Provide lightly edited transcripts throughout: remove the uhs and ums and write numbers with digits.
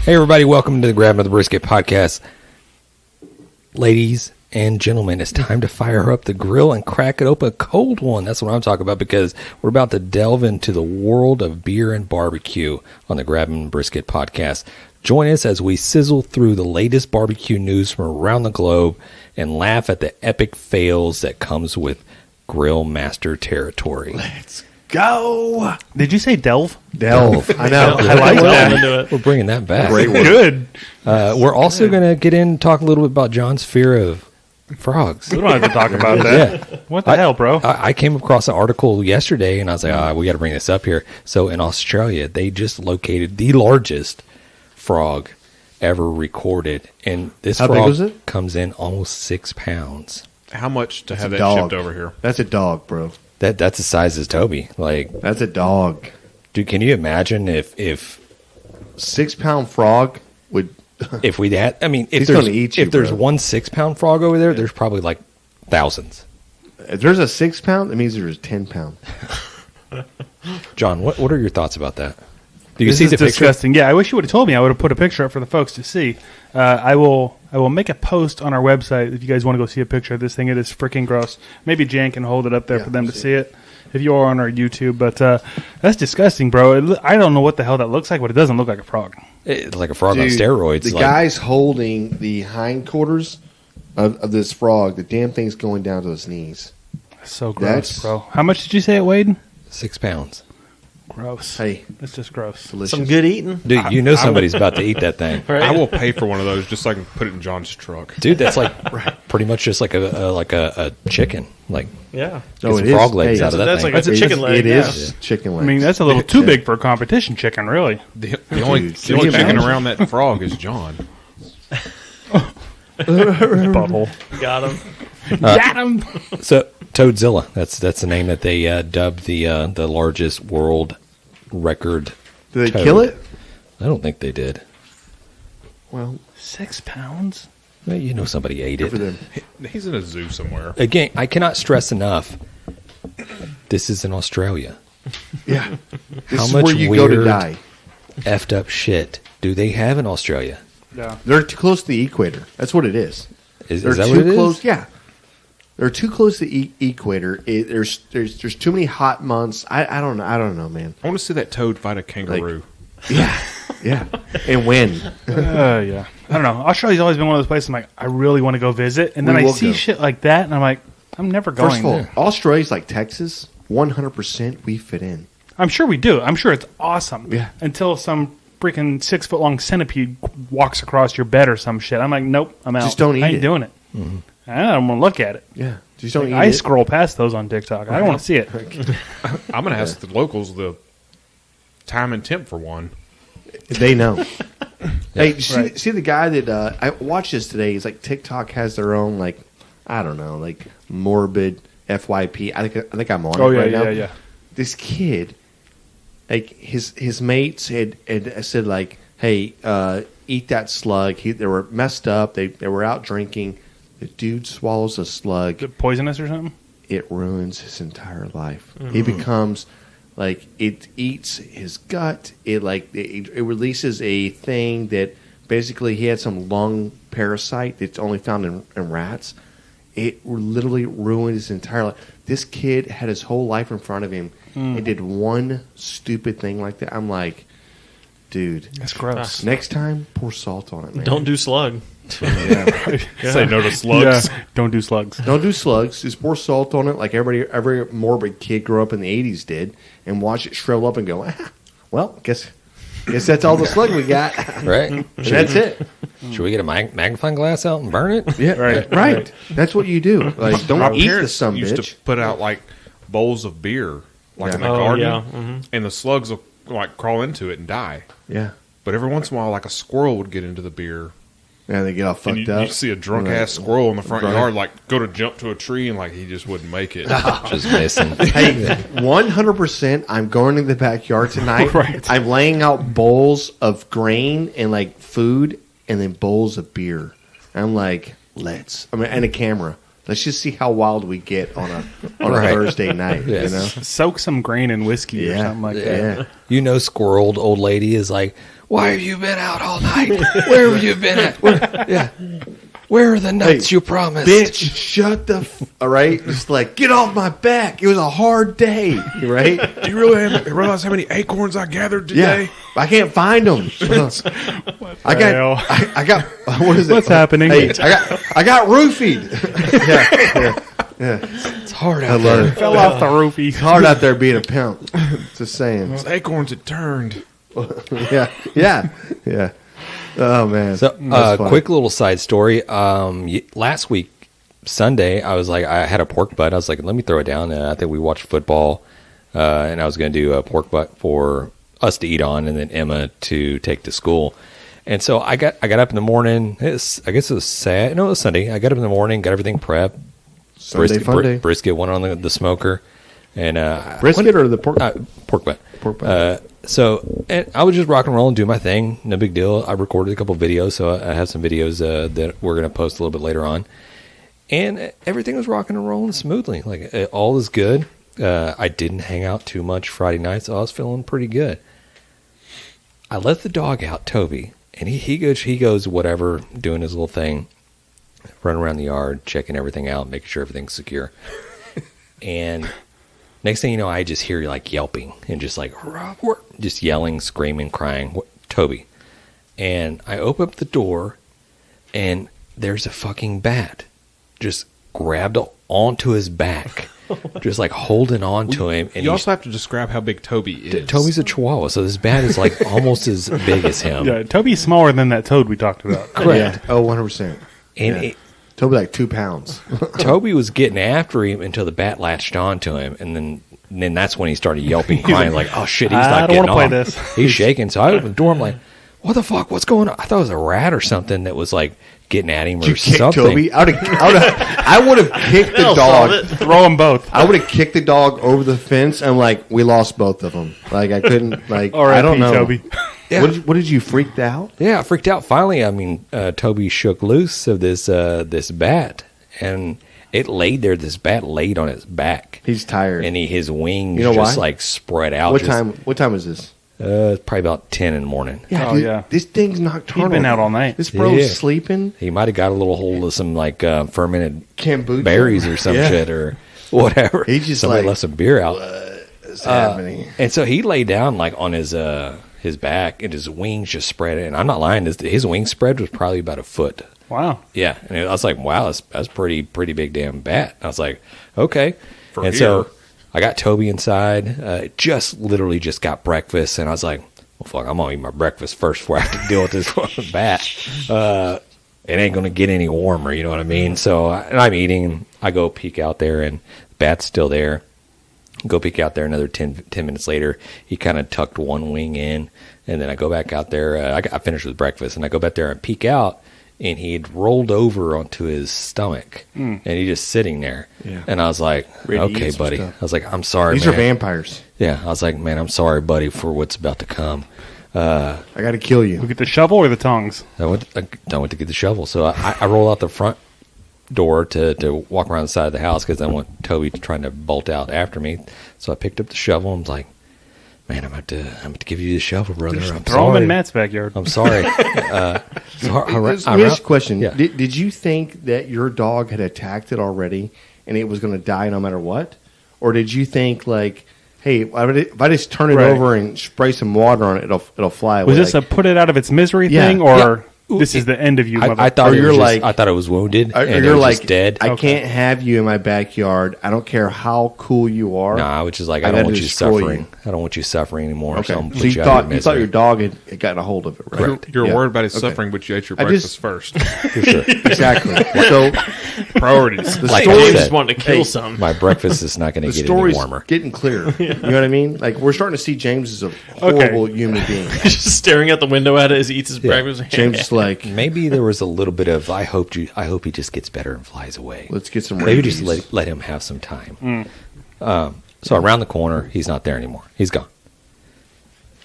Hey everybody, welcome to the Grab Another Brisket podcast. Ladies and gentlemen, it's time to fire up the grill and crack it open a cold one. That's what I'm talking about, because we're about to delve into the world of beer and barbecue on the Grab Another Brisket podcast. Join us as we sizzle through the latest barbecue news from around the globe and laugh at the epic fails that comes with grill master territory. Let's go. Did you say delve? Delve. I know. I like that. We're bringing that back. Great word. Good. We're also going to get in and talk a little bit about John's fear of frogs. We don't have to talk about that. Yeah. What the hell, bro? I came across an article yesterday, and I was like, we got to bring this up here. So in Australia, they just located the largest frog ever recorded. And this How big frog was it? comes in almost 6 pounds. How much to have a that dog. shipped over here? That's a dog, bro. That's the size as Toby. Like, That's a dog. dude, can you imagine if 6 pound frog would. if we had? I mean, if He's there's gonna eat you, if there's bro. one 6 pound frog over there, there's probably like thousands. If there's a 6 pound, that means there's 10 pound. John, what are your thoughts about that? Do you This see is the picture? disgusting. Yeah, I wish you would have told me. I would have put a picture up for the folks to see. I will make a post on our website if you guys want to go see a picture of this thing. It is freaking gross. Maybe Jan can hold it up there Yeah, for them to see see it if you are on our YouTube. But that's disgusting, bro. I don't know what the hell that looks like, but it doesn't look like a frog. It's like a frog on Dude, steroids. The like, guy's holding the hindquarters of this frog. The damn thing's going down to his knees. That's so gross, That's- bro. How much did you say it weighed? 6 pounds. Gross. Hey, That's just gross. delicious. Some good eating. Dude, you know somebody's about to eat that thing. Right? I will pay for one of those just so I can put it in John's truck. Dude, that's like pretty much just like a chicken. Like, Yeah. get some frog legs out of that that's thing. like a chicken leg. It yeah. is chicken legs. I mean, that's a little too big for a competition chicken, really. The only Dude, the only can you chicken imagine? around that frog is John. Butthole. Got him. Got him. So, Toadzilla, that's the name that they dubbed the largest world record. Did they toad. kill it? I don't think they did. Well, 6 pounds? Well, you know somebody ate good for it. them. He's in a zoo somewhere. Again, I cannot stress enough, this is in Australia. Yeah. This How is much where you go to weird- die. Effed up shit do they have in Australia? Yeah. They're too close to the equator. That's what it is. Is They're that too what it close. is? Yeah, they're too close to the equator. There's too many hot months. I don't know. I don't know, man. I want to see that toad fight a kangaroo. Yeah, yeah, and win. Yeah. I don't know. Australia's always been one of those places I'm like, I really want to go visit. And then We I will see go. shit like that, and I'm like, I'm never going First of all, there. Australia's like Texas. 100% we fit in. I'm sure we do. I'm sure it's awesome. Yeah. Until some freaking 6 foot long centipede walks across your bed or some shit. I'm like, nope, I'm out. Just don't eat I ain't it. doing it. I don't want to look at it. Yeah, just don't eat I it. scroll past those on TikTok. I don't want to see it. I'm going to ask the locals the time and temp for one. They know. Hey, you Right. see the guy that I watched this today? He's like TikTok has their own like I don't know like morbid FYP. I think I'm on Oh, it yeah, right yeah, now. yeah. This kid, like his mates had said like, hey, eat that slug. They were messed up. They were out drinking. The dude swallows a slug. Is it poisonous or something? It ruins his entire life. He becomes like it eats his gut. It releases a thing that basically he had some lung parasite that's only found in rats. It literally ruined his entire life. This kid had his whole life in front of him and did one stupid thing like that. I'm like, dude, That's gross. next time pour salt on it, man. Don't do slug. Say no to slugs. Yeah. Don't do slugs. Don't do slugs. Just pour salt on it like every morbid kid grew up in the 80s did and watch it shrivel up and go, well, guess that's all the slug we got. Right? And that's it. Should we get a magnifying glass out and burn it? Yeah, right. That's what you do. Like, My don't eat the parents some used bitch. to put out like bowls of beer, like Yeah. in the Oh, garden, yeah. Mhm. and the slugs will like crawl into it and die. Yeah. But every once in a while, like a squirrel would get into the beer, Yeah, they get all and fucked you up. see a drunk Right. ass squirrel in the front Right. yard, like go to jump to a tree, and like he just wouldn't make it. Just missing. Hey, 100%. I'm going to the backyard tonight. Right. I'm laying out bowls of grain and like food, and then bowls of beer. I'm like, and a camera. Let's just see how wild we get on a Right. Thursday night. Yes. You know? Soak some grain in whiskey or Yeah. something like that. Yeah. You know, squirreled old lady is like, why have you been out all night? Where have you been at? Where are the nuts you promised? Bitch, shut the all right? Just like, get off my back. It was a hard day, right? Do you really realize how many acorns I gathered today? Yeah. I can't find them. I got what is it? What's happening? Hey, I got roofied. yeah. It's hard out I love there. it. Fell off the roof. It's hard out there being a pimp. Just saying. Those acorns had turned. Yeah. Oh man. So, That's funny. quick little side story. Last week, Sunday, I was like, I had a pork butt. I was like, let me throw it down. I think we watched football, and I was going to do a pork butt for us to eat on, and then Emma to take to school. And so I got up in the morning. I guess it was Saturday. No, it was Sunday. I got up in the morning, got everything prepped. Sunday fun day. Brisket went on the smoker, and Brisket or the pork? pork butt. Pork butt. So and I was just rock and roll and do my thing. No big deal. I recorded a couple videos, so I have some videos that we're going to post a little bit later on. And everything was rocking and rolling smoothly. Like all is good. I didn't hang out too much Friday night, so I was feeling pretty good. I let the dog out, Toby, and he goes whatever, doing his little thing, running around the yard, checking everything out, making sure everything's secure. And next thing you know, I just hear like yelping and just like just yelling, screaming, crying, Toby. And I open up the door, and there's a fucking bat just grabbed onto his back, just like holding on to him. And You also have to describe how big Toby is. Toby's a Chihuahua, so this bat is like almost as big as him. Yeah, Toby's smaller than that toad we talked about. Correct. Yeah. Oh, 100%. And Toby like 2 pounds. Toby was getting after him until the bat latched onto him, and then that's when he started yelping, crying, like, "Oh shit, he's I not don't getting wanna off." play this. He's shaking. So I opened the door. I'm like, "What the fuck? What's going on?" I thought it was a rat or something that was like getting at him or You kicked something. Toby. I would have kicked the dog. Throw them both. I would have kicked the dog over the fence, and like we lost both of them. Like I couldn't. Like I don't know. Toby. Yeah. What did you freaked out? Yeah, I freaked out. Finally, I mean, Toby shook loose of this bat, and it laid there. This bat laid on its back, He's tired. and his wings You know just why? like spread out. What time? What time is this? Probably about 10 in the morning. Oh, yeah. This thing's nocturnal. He's been out all night. This bro's Yeah. sleeping. He might have got a little hold of some like fermented Kombucha. berries or some Yeah. shit or whatever. He just Somebody like, left some beer out, What's happening? and so he lay down like on his back, and his wings just spread. And I'm not lying, his wing spread was probably about a foot. Wow. Yeah, and I was like, wow, that's pretty big damn bat. And I was like, okay. For and here. so I got Toby inside. Literally just got breakfast, and I was like, well, fuck, I'm gonna eat my breakfast first before I have to deal with this fucking bat. It ain't gonna get any warmer, you know what I mean? So, and I'm eating. I go peek out there, and the bat's still there. Go peek out there another 10 minutes later. He kind of tucked one wing in, and then I go back out there. I finished with breakfast, and I go back there and peek out, and he had rolled over onto his stomach, and he's just sitting there. Yeah. And I was like, Ready to okay, eat some buddy. stuff. I was like, I'm sorry, These man. are vampires. Yeah, I was like, man, I'm sorry, buddy, for what's about to come. I got to kill We you. get the shovel or the tongs? I went to get the shovel. So I roll out the front door to walk around the side of the house because I want Toby trying to bolt out after me. So I picked up the shovel and was like, man, I'm going to give you the shovel, brother. I'm Throw them sorry. in Matt's backyard. I'm sorry. Let me ask you a question. Yeah. Did you think that your dog had attacked it already and it was going to die no matter what? Or did you think, like, hey, if I just turn it Right. over and spray some water on it, it'll fly away? Was this a put it out of its misery Yeah. thing, or Yeah. this is the end of you? I thought Or it you're was like- I thought it was wounded Or and it you're was like, just dead. I Okay. can't have you in my backyard. I don't care how cool you are. No, I was just like, I I don't gotta want you destroy suffering. you. I don't want you suffering anymore. Okay. So I'm So put you you out thought of you thought your misery. dog had gotten a hold of it, right? You're Yeah. worried about his Okay. suffering, but you ate your I breakfast just- first. For sure. Exactly. So Priorities. the Like story I James said, just wanted to kill Hey, some. my breakfast is not going the to get any story's warmer. getting clear. You know what I mean? Like we're starting to see James as a horrible human being. Just staring out the window at it as he eats his breakfast. James is like, Maybe there was a little bit of I hope he just gets better and flies away. let's get some Maybe rabies. just let him have some time. So around the corner, he's not there anymore. He's gone.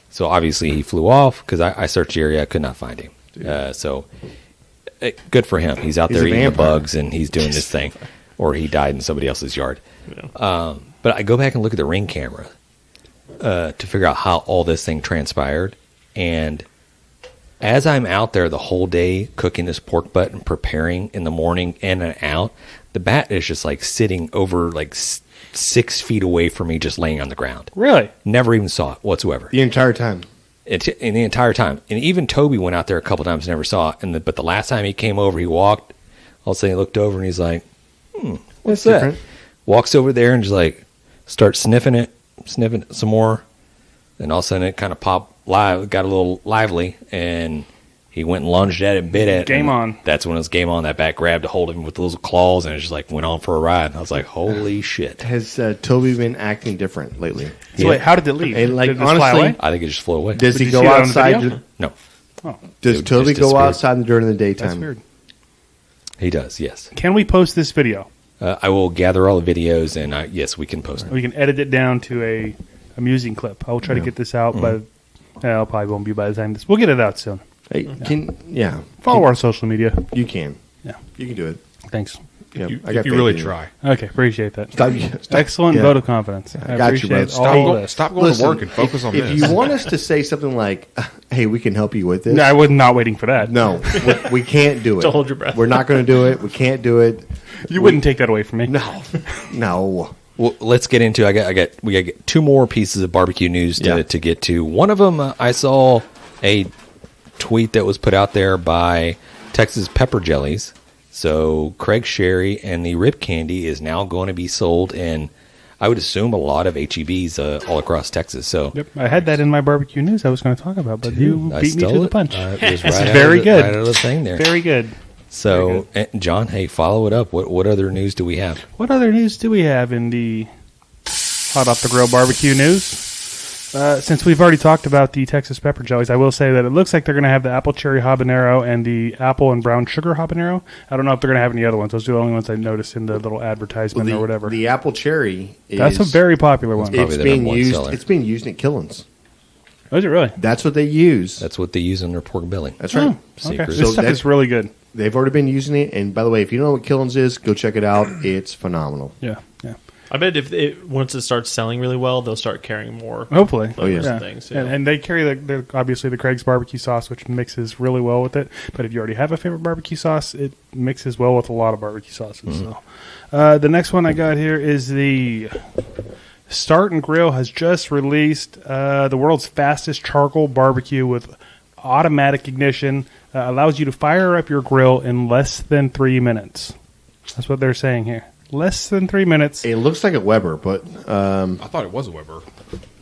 So obviously he flew off because I searched the area, I could not find him. So good for him. He's out He's there a eating the vampire. bugs and he's doing this thing. or he died in somebody else's yard. Yeah. But I go back and look at the Ring camera to figure out how all this thing transpired. And as I'm out there the whole day cooking this pork butt and preparing in the morning in and out, the bat is just like sitting over like 6 feet away from me, just laying on the ground. Really? Never even saw it whatsoever. The entire time. In the entire time. And even Toby went out there a couple times, never saw it. But the last time he came over, he walked. All of a sudden he looked over and he's like, what's that? Different. Walks over there and just like starts sniffing it some more. Then all of a sudden it kind of got a little lively, and he went and lunged at it and bit it. Game on. That's when it was game on. That bat grabbed a hold of him with those claws, and it just like went on for a ride. And I was like, holy shit. Has Toby been acting different lately? So wait, how did it leave? And, like, did it just fly honestly- away? I think it just flew away. Does Did he you go see it on the outside? video? No, Does It Toby just go disappeared. outside during the daytime? That's weird. he does, yes. Can we post this video? I will gather all the videos, and yes, we can post it. We can edit it down to a amusing clip. I will try to get this out, but it probably won't be by the time this. We'll get it out soon. Hey, Follow our social media. You can. Yeah. You can do it. Thanks. Yeah, You, I got if you faith really in you. try. Okay, appreciate that. Stop, Excellent yeah. vote of confidence. I I got you, appreciate bro. all this. Stop going Listen, to work and focus on if this. you want us to say something like, "Hey, we can help you with this," No, I was not waiting for that. no, we can't do it. Don't hold your breath. We're not going to do it. We can't do it. You wouldn't take that away from me. No. Well, let's get into. We got to get 2 more pieces of barbecue news to get to. One of them, I saw a tweet that was put out there by Texas Pepper Jellies. So Craig Sherry and the Rib Candy is now going to be sold in, I would assume, a lot of HEBs all across Texas. So Yep, I had that in my barbecue news I was going to talk about, but you I beat me stole to the it. punch. It was right out very of good. Right out of the thing there. Very good. So, John, hey, follow it up. What other news do we have? What other news do we have in the Hot Off the Grill barbecue news? Since we've already talked about the Texas Pepper Jellies, I will say that it looks like they're going to have the apple cherry habanero and the apple and brown sugar habanero. I don't know if they're going to have any other ones. Those are the only ones I noticed in the little advertisement or whatever. The apple cherry is That's a very popular one. probably it's the being number one used. seller. It's being used at Killins. Oh, is it really? That's what they use. That's what they use in their pork belly. That's right. Okay. Secret. This So stuff is really good. They've already been using it. And by the way, if you don't know what Killins is, go check it out. It's phenomenal. Yeah, yeah. I bet once it starts selling really well, they'll start carrying more. Hopefully. flavors yeah. and things. Yeah. And they carry obviously the Craig's barbecue sauce, which mixes really well with it. But if you already have a favorite barbecue sauce, it mixes well with a lot of barbecue sauces. So, the next one I got here is the Start and Grill has just released the world's fastest charcoal barbecue with automatic ignition. Allows you to fire up your grill in less than 3 minutes. That's what they're saying here. Less than 3 minutes. It looks like a Weber, but I thought it was a Weber.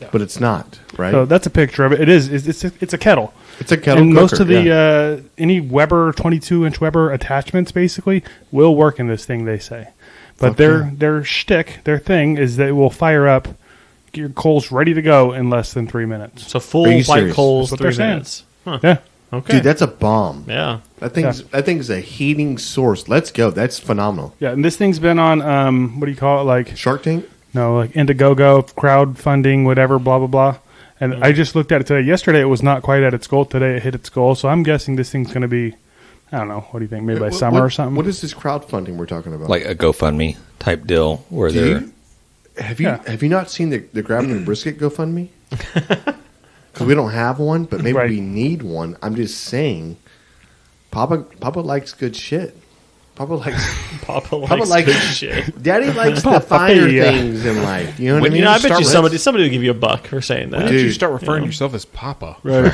it's not, right? So that's a picture of it. It is. It's a kettle. It's a kettle And most cooker, of the yeah. any Weber 22-inch Weber attachments basically will work in this thing. They say, but their shtick, their thing is that it will fire up, get your coals ready to go in less than 3 minutes. So full Are you white serious? coals, That's what 3 they're saying. minutes. Huh. Yeah, Okay. Dude, that's a bomb. yeah. That thing's a heating source. Let's go. That's phenomenal. yeah. And this thing's been on what do you call it? Like Shark Tank? like Indiegogo, crowdfunding, whatever, blah blah blah. And I just looked at it today. Yesterday it was not quite at its goal. Today it hit its goal. So I'm guessing this thing's going to be, I don't know. What do you think? Maybe by summer or something. What is this crowdfunding we're talking about? Like a GoFundMe type deal where they're. Have you not seen the Grabbing and Brisket GoFundMe? Because we don't have one, but maybe Right. we need one. I'm just saying, Papa likes good shit. Papa likes likes good good shit. Daddy likes the Papa, finer yeah. things in life. You know what I mean? You know, I bet you Start with- somebody will give you a buck for saying that. When did you Dude. start referring yourself as Papa? Right.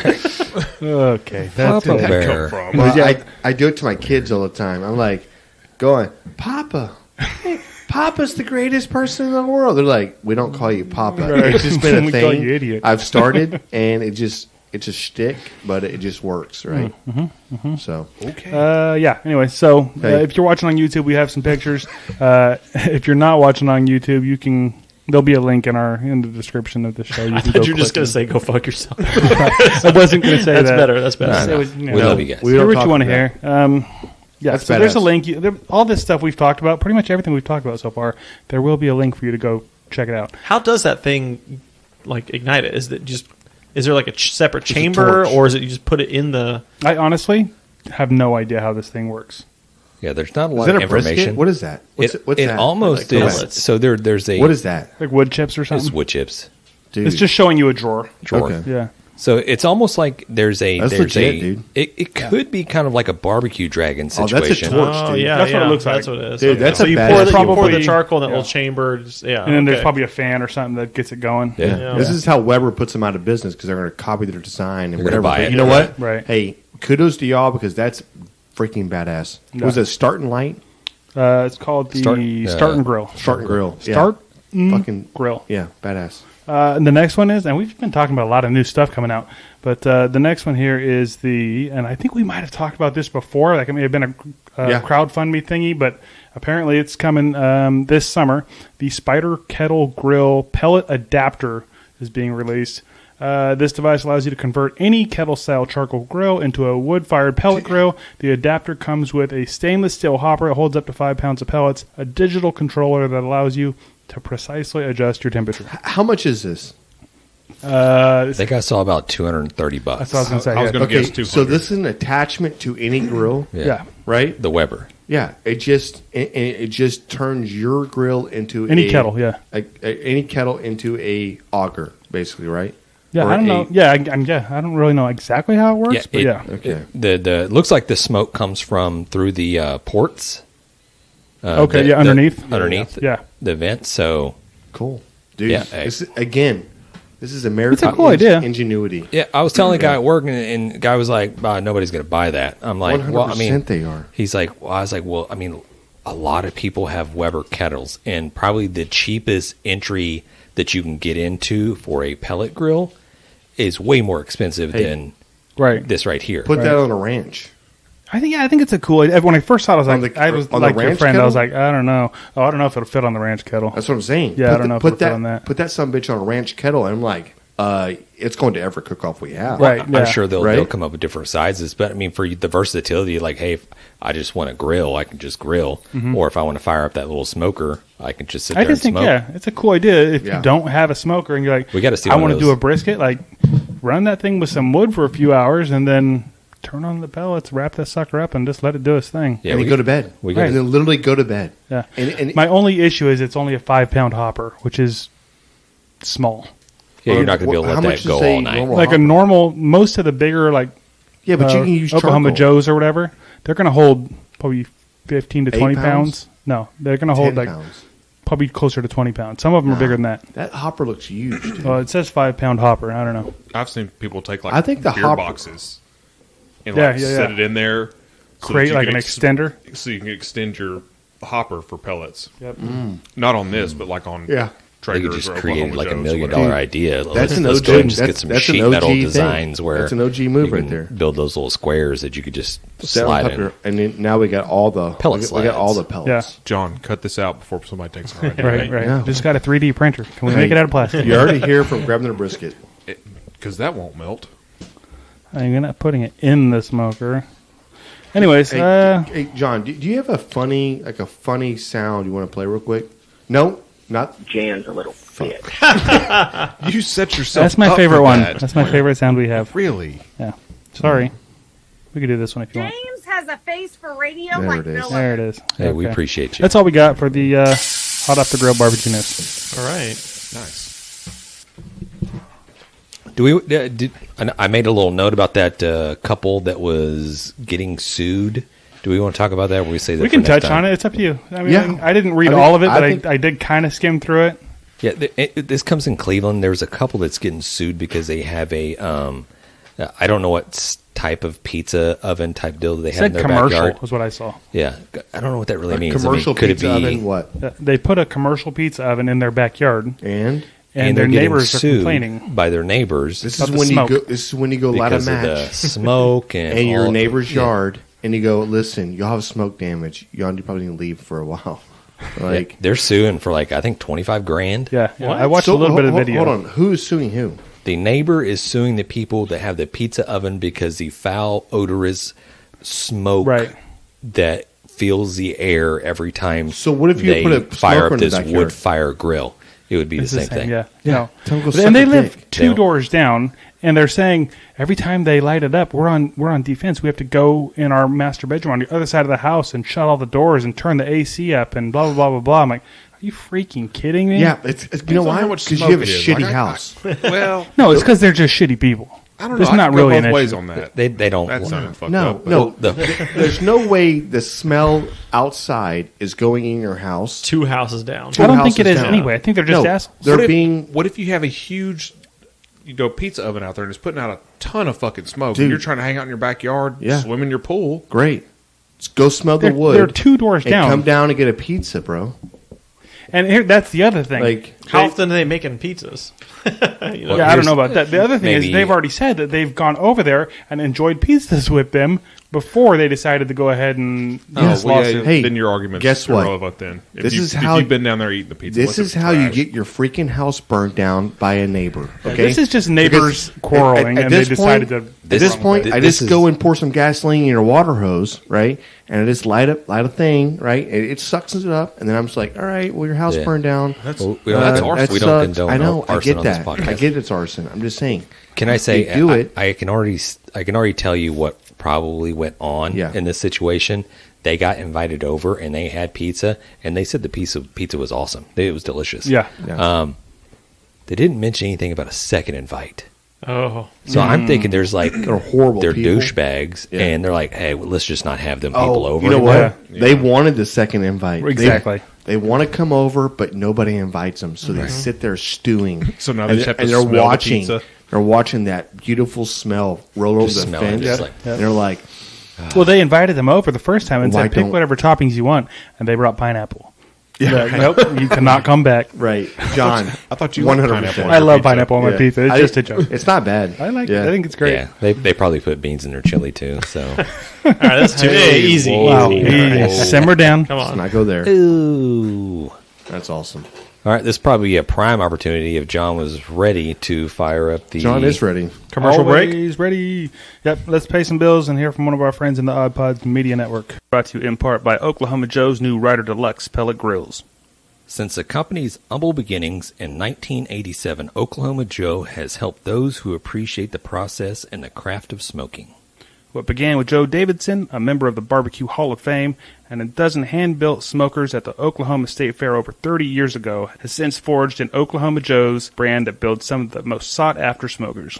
Okay. That's Papa it. Bear. Well, Yeah. I do it to my kids all the time. I'm like, going, Papa. Hey, Papa's the greatest person in the world. They're like, we don't call you Papa. Right. It's just been a We thing. call you idiot. I've started, and it's a shtick, but it just works, right? So, Yeah. Anyway, so Okay. if you're watching on YouTube, we have some pictures. If you're not watching on YouTube, you can. There'll be a link in the description of the show. You I can thought go you were just click going to say, go fuck yourself. it. I wasn't going to say That's that. better. That's better. It was, We love you guys. we Hear don't what talk you want to about hear. Yeah, That's so there's a badass. link. All this stuff we've talked about, pretty much everything we've talked about so far, there will be a link for you to go check it out. How does that thing like ignite it? Is there like a separate chamber, torch. or is it you just put it in the? I honestly have no idea how this thing works. Yeah, there's not a lot Is that of a brisket? information. What is that? What's it that? almost Like, is. So there's a What is that? Like wood chips or it's something. wood chips Dude. It's just showing you a drawer. drawer. Okay. Yeah. So it's almost like there's That's there's legit, dude. It could be kind of like a barbecue dragon Oh, that's a situation. torch, Oh dude. yeah, That's what it yeah, looks like. That's what it is. Dude, Okay. that's so a you badass pour the, Probably- charcoal in that yeah. little chamber. Just, yeah, And then there's okay. probably a fan or something that gets it going. Yeah. Yeah. This is how Weber puts them out of business because they're going to copy their design and They're whatever. gonna buy But it. you know what? Right. Hey, kudos to y'all because that's freaking badass. Yeah. Was it Start and Light? It's called the Start- Start and Grill. Start and Grill. Yeah. Start Fucking Grill. yeah, badass. And the next one is, and we've been talking about a lot of new stuff coming out, but the next one here is and I think we might have talked about this before, like it may have been a Yeah. crowdfunding thingy, but apparently it's coming this summer. The Spider Kettle Grill Pellet Adapter is being released. This device allows you to convert any kettle-style charcoal grill into a wood-fired pellet grill. The adapter comes with a stainless steel hopper. It holds up to 5 pounds of pellets, a digital controller that allows you to precisely adjust your temperature. How much is this? I think I saw about $230. That's what I was going to say. I was yeah. gonna guess Okay, 200. so this is an attachment to any grill, Yeah. right? The Weber. Yeah, it just turns your grill into Any kettle, yeah. any kettle into a auger, basically, right? Yeah, Or I don't know. a- Yeah, I don't really know exactly how it works, but yeah. Okay. The it looks like the smoke comes from through the ports. Okay, yeah, underneath. underneath Yeah. the vent. So Cool, dude. Yeah, hey. This is American cool idea. ingenuity. yeah, I was telling the guy at work, and the guy was like, nobody's going to buy that. I'm like, 100% well, I mean, they are. He's like, well, I was like, well, I mean, a lot of people have Weber kettles, and probably the cheapest entry that you can get into for a pellet grill is way more expensive than Right. this right here. Put that on a ranch. I think it's a cool idea. When I first saw it, I was On like, the- I was on the like your ranch friend. I was like, kettle? I don't know. Oh, I don't know if it'll fit on the ranch kettle. That's what I'm saying. Yeah, I don't know if Put it'll fit that on that. Put that son of a bitch on a ranch kettle, and I'm like, it's going to every cook-off we have. Right. I'm Yeah. sure they'll Right? come up with different sizes, but I mean, for the versatility, like, hey, if I just want to grill, I can just grill, or if I want to fire up that little smoker, I can just sit I there just and think, smoke. yeah, it's a cool idea. If Yeah. you don't have a smoker and you're like, We gotta see I one want of to do those. a brisket, like run that thing with some wood for a few hours and then turn on the pellets, wrap that sucker up, and just let it do its thing. Yeah, and we you go to bed. we and gotta- then literally go to bed. Yeah. And My only issue is it's only a 5-pound hopper, which is small. Yeah, you're not going to be able to How let much that go is a all night. normal- Like a normal, most of the bigger, like yeah, but you can use Oklahoma charcoal. Joe's or whatever, they're going to hold probably 15 to 20 8 pounds. No, they're going to 10 hold like pounds. probably closer to 20 pounds. Some of them are bigger than that. That hopper looks huge, dude. Well, it says 5-pound hopper. I don't know. I've seen people take like I think the beer hopper- boxes and Yeah, like yeah, set yeah. it in there. so that Create you like can an extender. so you can extend your hopper for pellets. Yep. Not on this, but like on Yeah. They Traeger's could just or create Oklahoma like a Joe's $1 or million whatever. idea. That's an Let's OG. go and just get That's some an sheet OG metal thing. designs where That's an OG move you right can there. build those little squares that you could just Set on slide top in. of- and then now we got all the Pellet we got all the slides. pellets. John, cut this out before somebody takes it. Right. Yeah. Just got a 3D printer. Can we make it out of plastic? You already hear from grabbing their brisket. Because that won't melt. You're not putting it in the smoker. Anyways, Hey, John, do you have a funny sound you want to play real quick? No, not Jan's a little bitch. You set yourself. that's my up favorite for one. that. That's my favorite sound we have. Really? Yeah. Sorry. We could do this one if you want. James has a face for radio There like it is. no There other. it is. Hey, we Okay. appreciate you. That's all we got for the hot off the grill barbecue news. All right. Nice. Do we? I made a little note about that couple that was getting sued. Do we want to talk about that? Or we say that We for can next touch time? on it. It's up to you. I mean, Yeah. I didn't read I think- all of it, I but think- I did kind of skim through it. Yeah, this comes in Cleveland. There's a couple that's getting sued because they have a I don't know what type of pizza oven type deal they It have in said their commercial backyard. was what I saw. Yeah, I don't know what that really means. commercial could pizza it be? oven. What? They put a commercial pizza oven in their backyard, And and they're their getting neighbors are sued complaining. by their neighbors this is About the when you smoke. go. This is when you go light a because of the match smoke and in your all- neighbor's yeah. yard, and you go, listen, y'all have smoke damage. Y'all probably need to leave for a while. Like, They're suing for like I think $25,000. Yeah, What? I watched so, a little bit of hold- video. Hold on, who is suing who? The neighbor is suing the people that have the pizza oven because the foul, odorous smoke Right. that fills the air every time. So what if you they put a fire smoker up in the this backyard? wood fire grill? It would be It's the same thing. Yeah, you know. Tell 'em go And suck they a live dick. two They- doors down, And they're saying every time they light it up, we're on defense. We have to go in our master bedroom on the other side of the house and shut all the doors and turn the AC up and blah, blah, blah, blah, blah. I'm like, are you freaking kidding me? Yeah, it's you know why? Because you have a shitty house. Well, No, it's because they're just shitty people. I don't know. There's I not can really go an both ways issue. on that. They don't. That sounded fucked No, up. no. The- There's no way the smell outside is going in your house. 2 houses down. Two I don't think it houses is down. anyway. I think they're just No, assholes. they're What if you have a huge, pizza oven out there and it's putting out a ton of fucking smoke? Dude. And you're trying to hang out in your backyard, Yeah. swim in your pool. Great. Just go smell the wood. They're 2 doors and down. come down and get a pizza, bro. And here, that's the other thing. Like, How often are they making pizzas? You know? yeah, I don't know about that. The other thing is maybe- they've already said that they've gone over there and enjoyed pizzas with them before they decided to go ahead and Oh, this well, lawsuit. Hey, then your argument's guess what? irrelevant then. This is how- if you've been down there eating the pizza. this is how you get your freaking house burned down by a neighbor. Okay, This is just neighbors Because quarreling, at and they this decided point- to. At this point, I this just is- go and pour some gasoline in your water hose, right? And I just light a thing, right? It sucks it up, and then I'm just like, all right, well, your house Yeah. burned down. Well, we don't- that's arson. that We don't sucks. condone I know. I arson get on this that. podcast. I get it's arson. I'm just saying. Can I say You do it. I can already tell you what probably went on Yeah. in this situation. They got invited over and they had pizza, and they said the pizza was awesome. It was delicious. Yeah. They didn't mention anything about a second invite. Oh. So I'm thinking there's like They're horrible they're people. douchebags, Yeah. and they're like, hey, well, let's just not have them people over. You know anymore. what? They wanted the second invite. Exactly. They want to come over, but nobody invites them, so they sit there stewing. So now they just have to and they're smell the watching. pizza. They're watching that beautiful smell roll over Just the smell it, fence. just like- And they're like, Well, they invited them over the first time and Why said, pick don't- whatever toppings you want, and they brought pineapple. Yeah. Like, nope, you cannot come back. right, John. I thought you liked 100%. pineapple on I your love pizza. pineapple on my Yeah. pizza. It's just a joke. It's not bad. I like Yeah. it. I think it's great. Yeah, they probably put beans in their chili too. So All right, that's too easy. Wow. Easy. Hey, simmer down. Come Let's on. not go there. ooh. That's awesome. All right, this is probably a prime opportunity if John was ready to fire up the. John is ready. Commercial break. Always ready. Yep, let's pay some bills and hear from one of our friends in the Odd Pods Media Network. Brought to you in part by Oklahoma Joe's new Ryder Deluxe pellet grills. Since the company's humble beginnings in 1987, Oklahoma Joe has helped those who appreciate the process and the craft of smoking. What began with Joe Davidson, a member of the Barbecue Hall of Fame, and a dozen hand-built smokers at the Oklahoma State Fair over 30 years ago, has since forged an Oklahoma Joe's brand that builds some of the most sought-after smokers.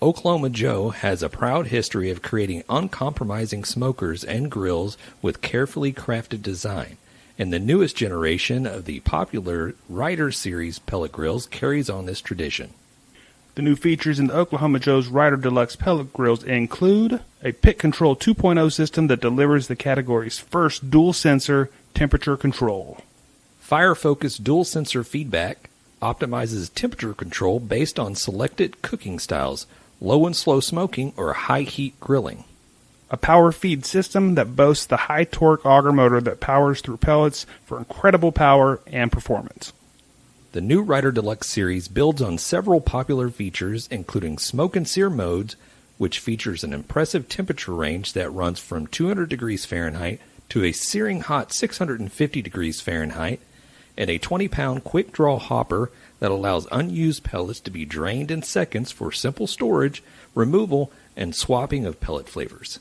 Oklahoma Joe has a proud history of creating uncompromising smokers and grills with carefully crafted design, and the newest generation of the popular Ryder Series pellet grills carries on this tradition. The new features in the Oklahoma Joe's Ryder Deluxe pellet grills include a Pit Control 2.0 system that delivers the category's first dual-sensor temperature control. Fire-focused dual-sensor feedback optimizes temperature control based on selected cooking styles, low and slow smoking, or high-heat grilling. A power feed system that boasts the high-torque auger motor that powers through pellets for incredible power and performance. The new Ryder Deluxe series builds on several popular features, including smoke and sear modes, which features an impressive temperature range that runs from 200 degrees Fahrenheit to a searing hot 650 degrees Fahrenheit, and a 20-pound quick-draw hopper that allows unused pellets to be drained in seconds for simple storage, removal, and swapping of pellet flavors.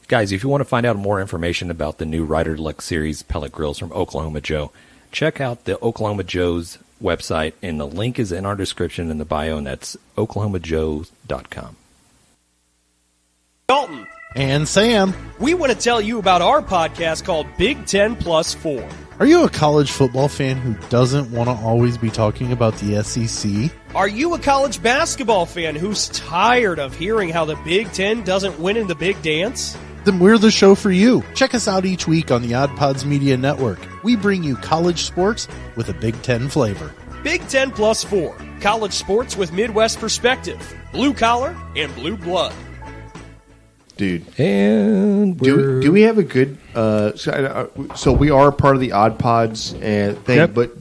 Guys, if you want to find out more information about the new Ryder Deluxe series pellet grills from Oklahoma Joe, check out the Oklahoma Joe's website, and the link is in our description in the bio, and that's oklahomajoe.com. Dalton, And Sam, we want to tell you about our podcast called Big 10 Plus 4. are you a college football fan who doesn't want to always be talking about the SEC? Are you a college basketball fan who's tired of hearing how the Big 10 doesn't win in the big dance? Then we're the show for you. Check us out each week on the Odd Pods Media Network. We bring you college sports with a Big Ten flavor. Big 10 Plus 4. College sports with Midwest perspective. Blue collar and blue blood. Dude. And Do we have a good so we are part of the Odd Pods thing, Yep. but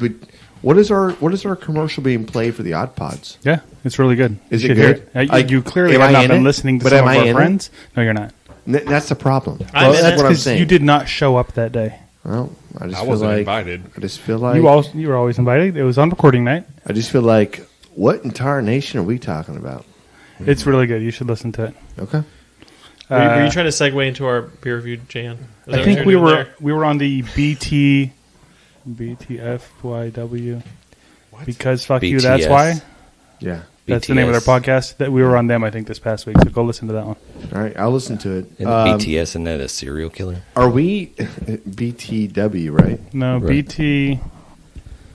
what is our commercial being played for the Odd Pods? Yeah, it's really good. Is You it should hear good? it. Like, You clearly am have I not in been it? listening to But some am of I our in it? friends. No, you're not. That's the problem. I'm in That's it. what I'm 'Cause saying. you did not show up that day. Well, I just I feel wasn't like invited. I just feel like You were always invited. It was on recording night. I just feel like what entire nation are we talking about? It's really good. You should listen to it. Okay. Were you trying to segue into our peer review, Jan? I think we were on the BTFYW. Because fuck you, that's why. Yeah. That's the name of their podcast. That we were on them, I think, this past week. So go listen to that one. All right, I'll listen to it. And BTS, isn't that a serial killer? Are we BTW, right? No, Right.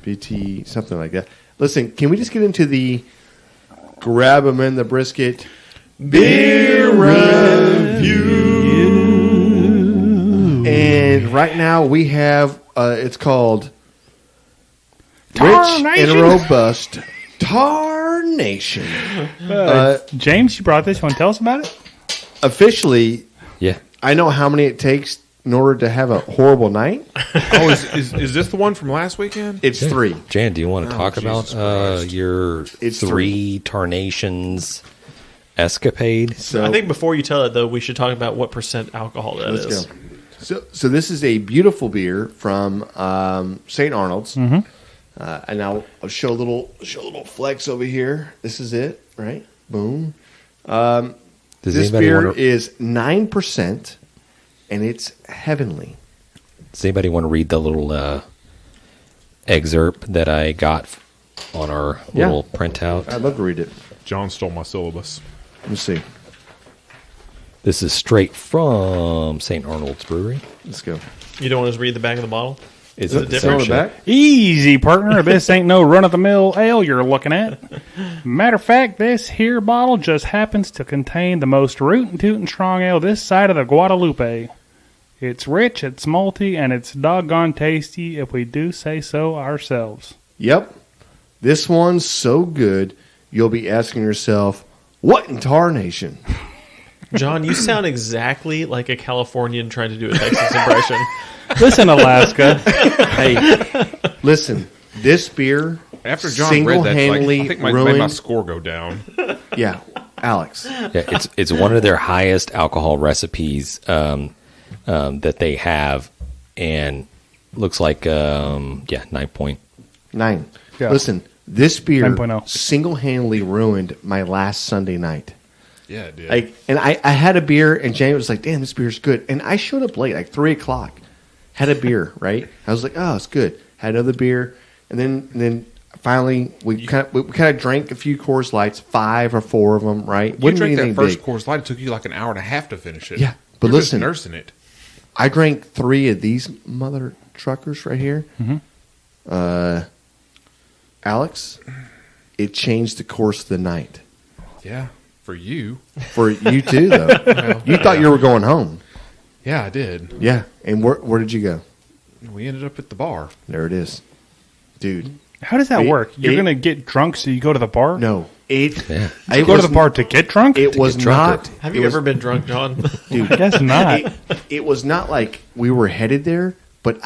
BT, something like that. Listen, can we just get into the grab them in the brisket beer review? And right now we have, it's called Rich and Robust Tarnation. James, you brought this. You want to tell us about it? Officially, Yeah. I know how many it takes in order to have a horrible night. Oh, is this the one from last weekend? It's 3. Jan, do you want to talk Jesus about Christ. your It's 3 Tarnations escapade? So I think before you tell it, though, we should talk about what % alcohol that let's is. go. So this is a beautiful beer from St. Arnold's, and I'll show a little flex over here. This is it, right? Boom. Does This anybody beer want to, is 9%, and it's heavenly. does anybody want to read the little excerpt that I got on our Yeah. little printout? I'd love to read it. John stole my syllabus. Let me see. This is straight from St. Arnold's Brewery. Let's go. You don't want us to read the back of the bottle? Is it it different? On the back? Easy, partner. This ain't no run-of-the-mill ale you're looking at. Matter of fact, this here bottle just happens to contain the most rootin' strong ale this side of the Guadalupe. It's rich, it's malty, and it's doggone tasty if we do say so ourselves. Yep. This one's so good, you'll be asking yourself, what in tarnation? John, you sound exactly like a Californian trying to do a Texas impression. Listen, Alaska. Hey, listen, this beer After John read that, single-handedly I think made my ruined. score go down. Yeah, Alex. Yeah, it's one of their highest alcohol recipes that they have, and looks like 9 9. Yeah. Listen, this beer 9.0. single-handedly ruined my last Sunday night. Yeah, it did. Like, and I had a beer, and Jamie was like, "Damn, this beer's good." And I showed up late, like 3:00. Had a beer, right? I was like, "Oh, it's good." Had another beer, and then finally we kind of drank a few Coors Lights, 5 or 4 of them, right? you Wasn't drank that anything first big. Coors Light. It took you like an hour and a half to finish it. Yeah, but You're just listen. nursing it. I drank 3 of these mother truckers right here. Alex, it changed the course of the night. Yeah, for you. For you too, though. You thought you were going home. Yeah, I did. Yeah. And where did you go? We ended up at the bar. There it is. Dude. How does that It- work? You're it- going to get drunk so you go to the bar? No. You go to the bar to get drunk? It was not. Have you ever been drunk, John? Dude, I guess not. it was not like we were headed there, but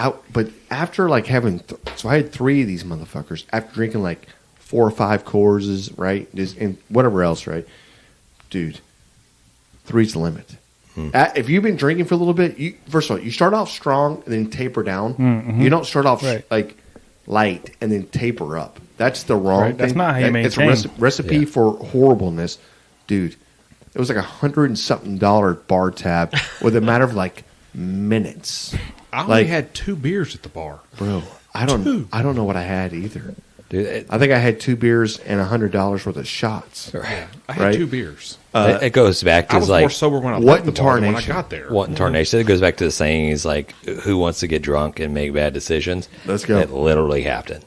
after like having, so I had 3 of these motherfuckers after drinking like 4 or 5 Coorses, right? And whatever else, right? Dude, 3's the limit. If you've been drinking for a little bit, first of all, you start off strong and then taper down. You don't start off Right. like light and then taper up. That's the wrong Right, thing. that's not how you It's a maintain. recipe for horribleness. Dude, it was like $100 and something bar tab with a matter of like minutes. I only had 2 beers at the bar. Bro, I don't know what I had either. Dude, I think I had 2 beers and $100 worth of shots. I had Right. 2 beers. it goes back to I was like more sober when I what left the in bar than when I tarnation? got there. what in tarnation. It goes back to the saying is like, who wants to get drunk and make bad decisions? Let's go. It literally happened.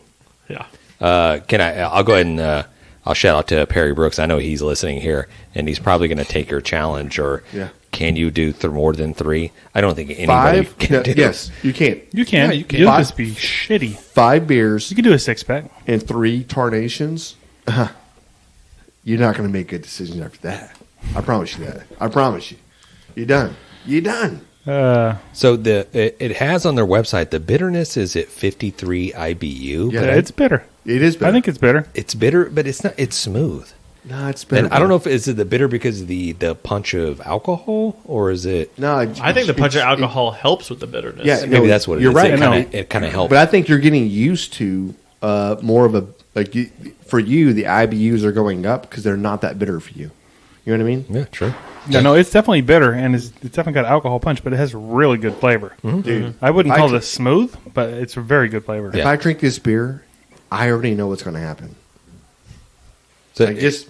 Yeah. I'll go ahead and I'll shout out to Perry Brooks. I know he's listening here, and he's probably going to take your challenge. Or Yeah. can you do more than 3? I don't think anybody 5? can do. Yes, you can. You can. Yeah, you can. You'll 5 just be shitty. 5 beers You can do a 6-pack. and 3 tarnations. You're not going to make good decisions after that. I promise you that. I promise you. You're done. You're done. So it has on their website the bitterness is at 53 IBU. Yeah. But It's bitter. It is better. I think it's bitter. it's bitter, but it's not. It's smooth. No, it's better. And I don't know if is it the bitter because of the punch of alcohol, or is it? No, I think the punch of alcohol helps with the bitterness. Yeah, Maybe no, that's what it you're is. right. It kind of helps. But I think you're getting used to more of a like for you. The IBUs are going up because they're not that bitter for you. You know what I mean? Yeah, true. Yeah, no, it's definitely bitter, and it's definitely got alcohol punch, but it has really good flavor. Dude, I wouldn't I call dr- this smooth, but it's a very good flavor. if I drink this beer, I already know what's going to happen. So I just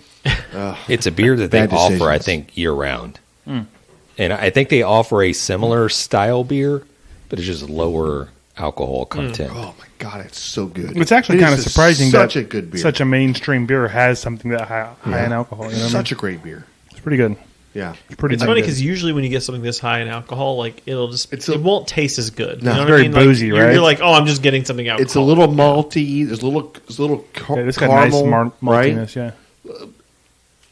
it's a beer that they Bad offer, I decisions. think, year round. And I think they offer a similar style beer, but it's just lower alcohol content. oh my god, it's so good. It's actually It kind of is surprising such that a good beer. such a mainstream beer has something that high in alcohol. You know what I mean? Such a great beer. It's pretty good. Yeah. It's pretty. It's damn funny good. because usually when you get something this high in alcohol, like It's a- it won't taste as good. No. You know It's what I very mean? Like, boozy, you're, right? You're like, oh, I'm just getting something alcoholic. It's a little malty. There's a little Yeah, it's got nice caramel, right? maltiness. Yeah.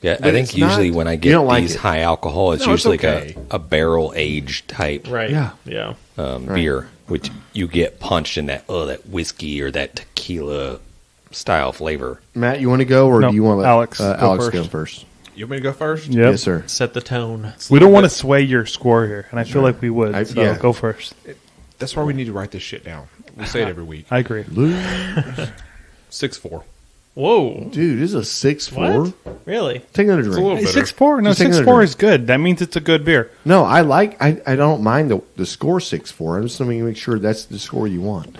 Yeah, But I think it's usually not- when I you get don't like these it. high alcohol, it's No, it's usually okay. like a barrel aged type right. Yeah. Yeah. beer, which you get punched in that whiskey or that tequila style flavor. Matt, you want to go, or No, do you want to let Alex go Alex first. go first? You want me to go first? Yep. Yes, sir. Set the tone. We don't want to sway your score here, and I feel like we would. So yeah. go first. That's why we need to write this shit down. We say it every week. I agree. 6-4. Whoa. Dude, this is a 6-4. What? Really? Take another drink. a little Hey, bitter. 6-4. No, Just take another 6-4 drink. is good. That means it's a good beer. No, I don't mind the score 6-4. I'm just going to make sure that's the score you want.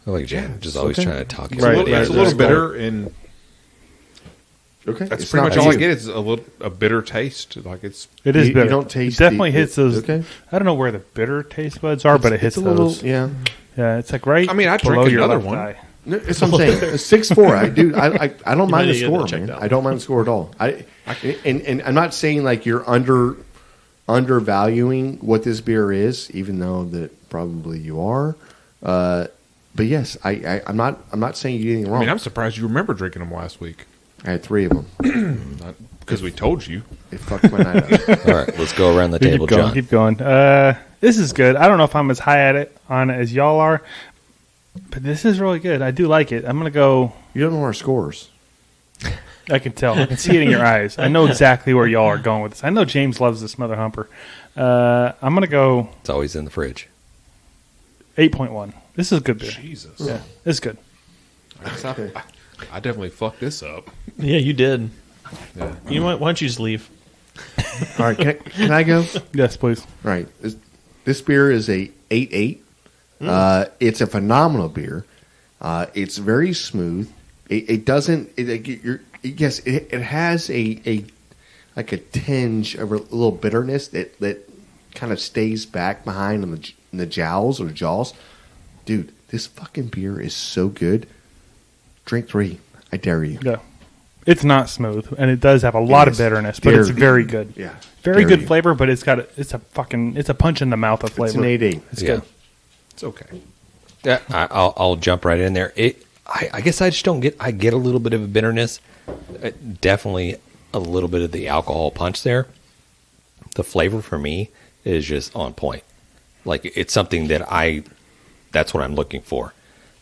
I like Jan, just always okay. trying to talk. It's a Right, little, right, it's a little right. bitter, and Okay, that's It's pretty not much all I you. get. Is a bitter taste. Like it's It is You bitter. don't taste it definitely the- hits those. okay. I don't know where the bitter taste buds are, but it hits It's a little, those. yeah. Yeah, it's like right. I mean, I'd below drink your another left one. eye. No, that's what I'm saying. A 6-4. I don't mind might the need to get score, that checked man. out. I don't mind the score at all. And I'm not saying like you're undervaluing what this beer is, even though that probably you are. But yes, I'm not saying you did anything wrong. I mean, I'm surprised you remember drinking them last week. I had 3 of them. Because we told you. It fucked my night up. All right, let's go around the table, Keep going. John. Keep going. This is good. I don't know if I'm as high on it as y'all are, but this is really good. I do like it. I'm gonna go. You don't know our scores. I can tell. I can see it in your eyes. I know exactly where y'all are going with this. I know James loves this mother humper. I'm gonna go It's always in the fridge. 8.1. This is a good beer. Jesus. Yeah, it's good. I definitely fucked this up. Yeah, you did. Yeah. You might. Why don't you just leave? All right, can I go? Yes, please. All right. This beer is a 8.8. It's a phenomenal beer. It's very smooth. It doesn't. Yes, it has a like a tinge of a little bitterness that kind of stays back behind in the jowls or jaws. Dude, this fucking beer is so good. Drink 3. I dare you. Yeah. It's not smooth, and it does have a lot of is. bitterness, but it's Dare very you. good. Yeah. Very Dare good you. flavor, but it's a punch in the mouth of flavor. It's an 8.8. It's Yeah. good. It's okay. Yeah, I'll jump right in there. I guess I just don't get. I get a little bit of a bitterness. Definitely a little bit of the alcohol punch there. The flavor for me is just on point. Like it's something that that's what I'm looking for.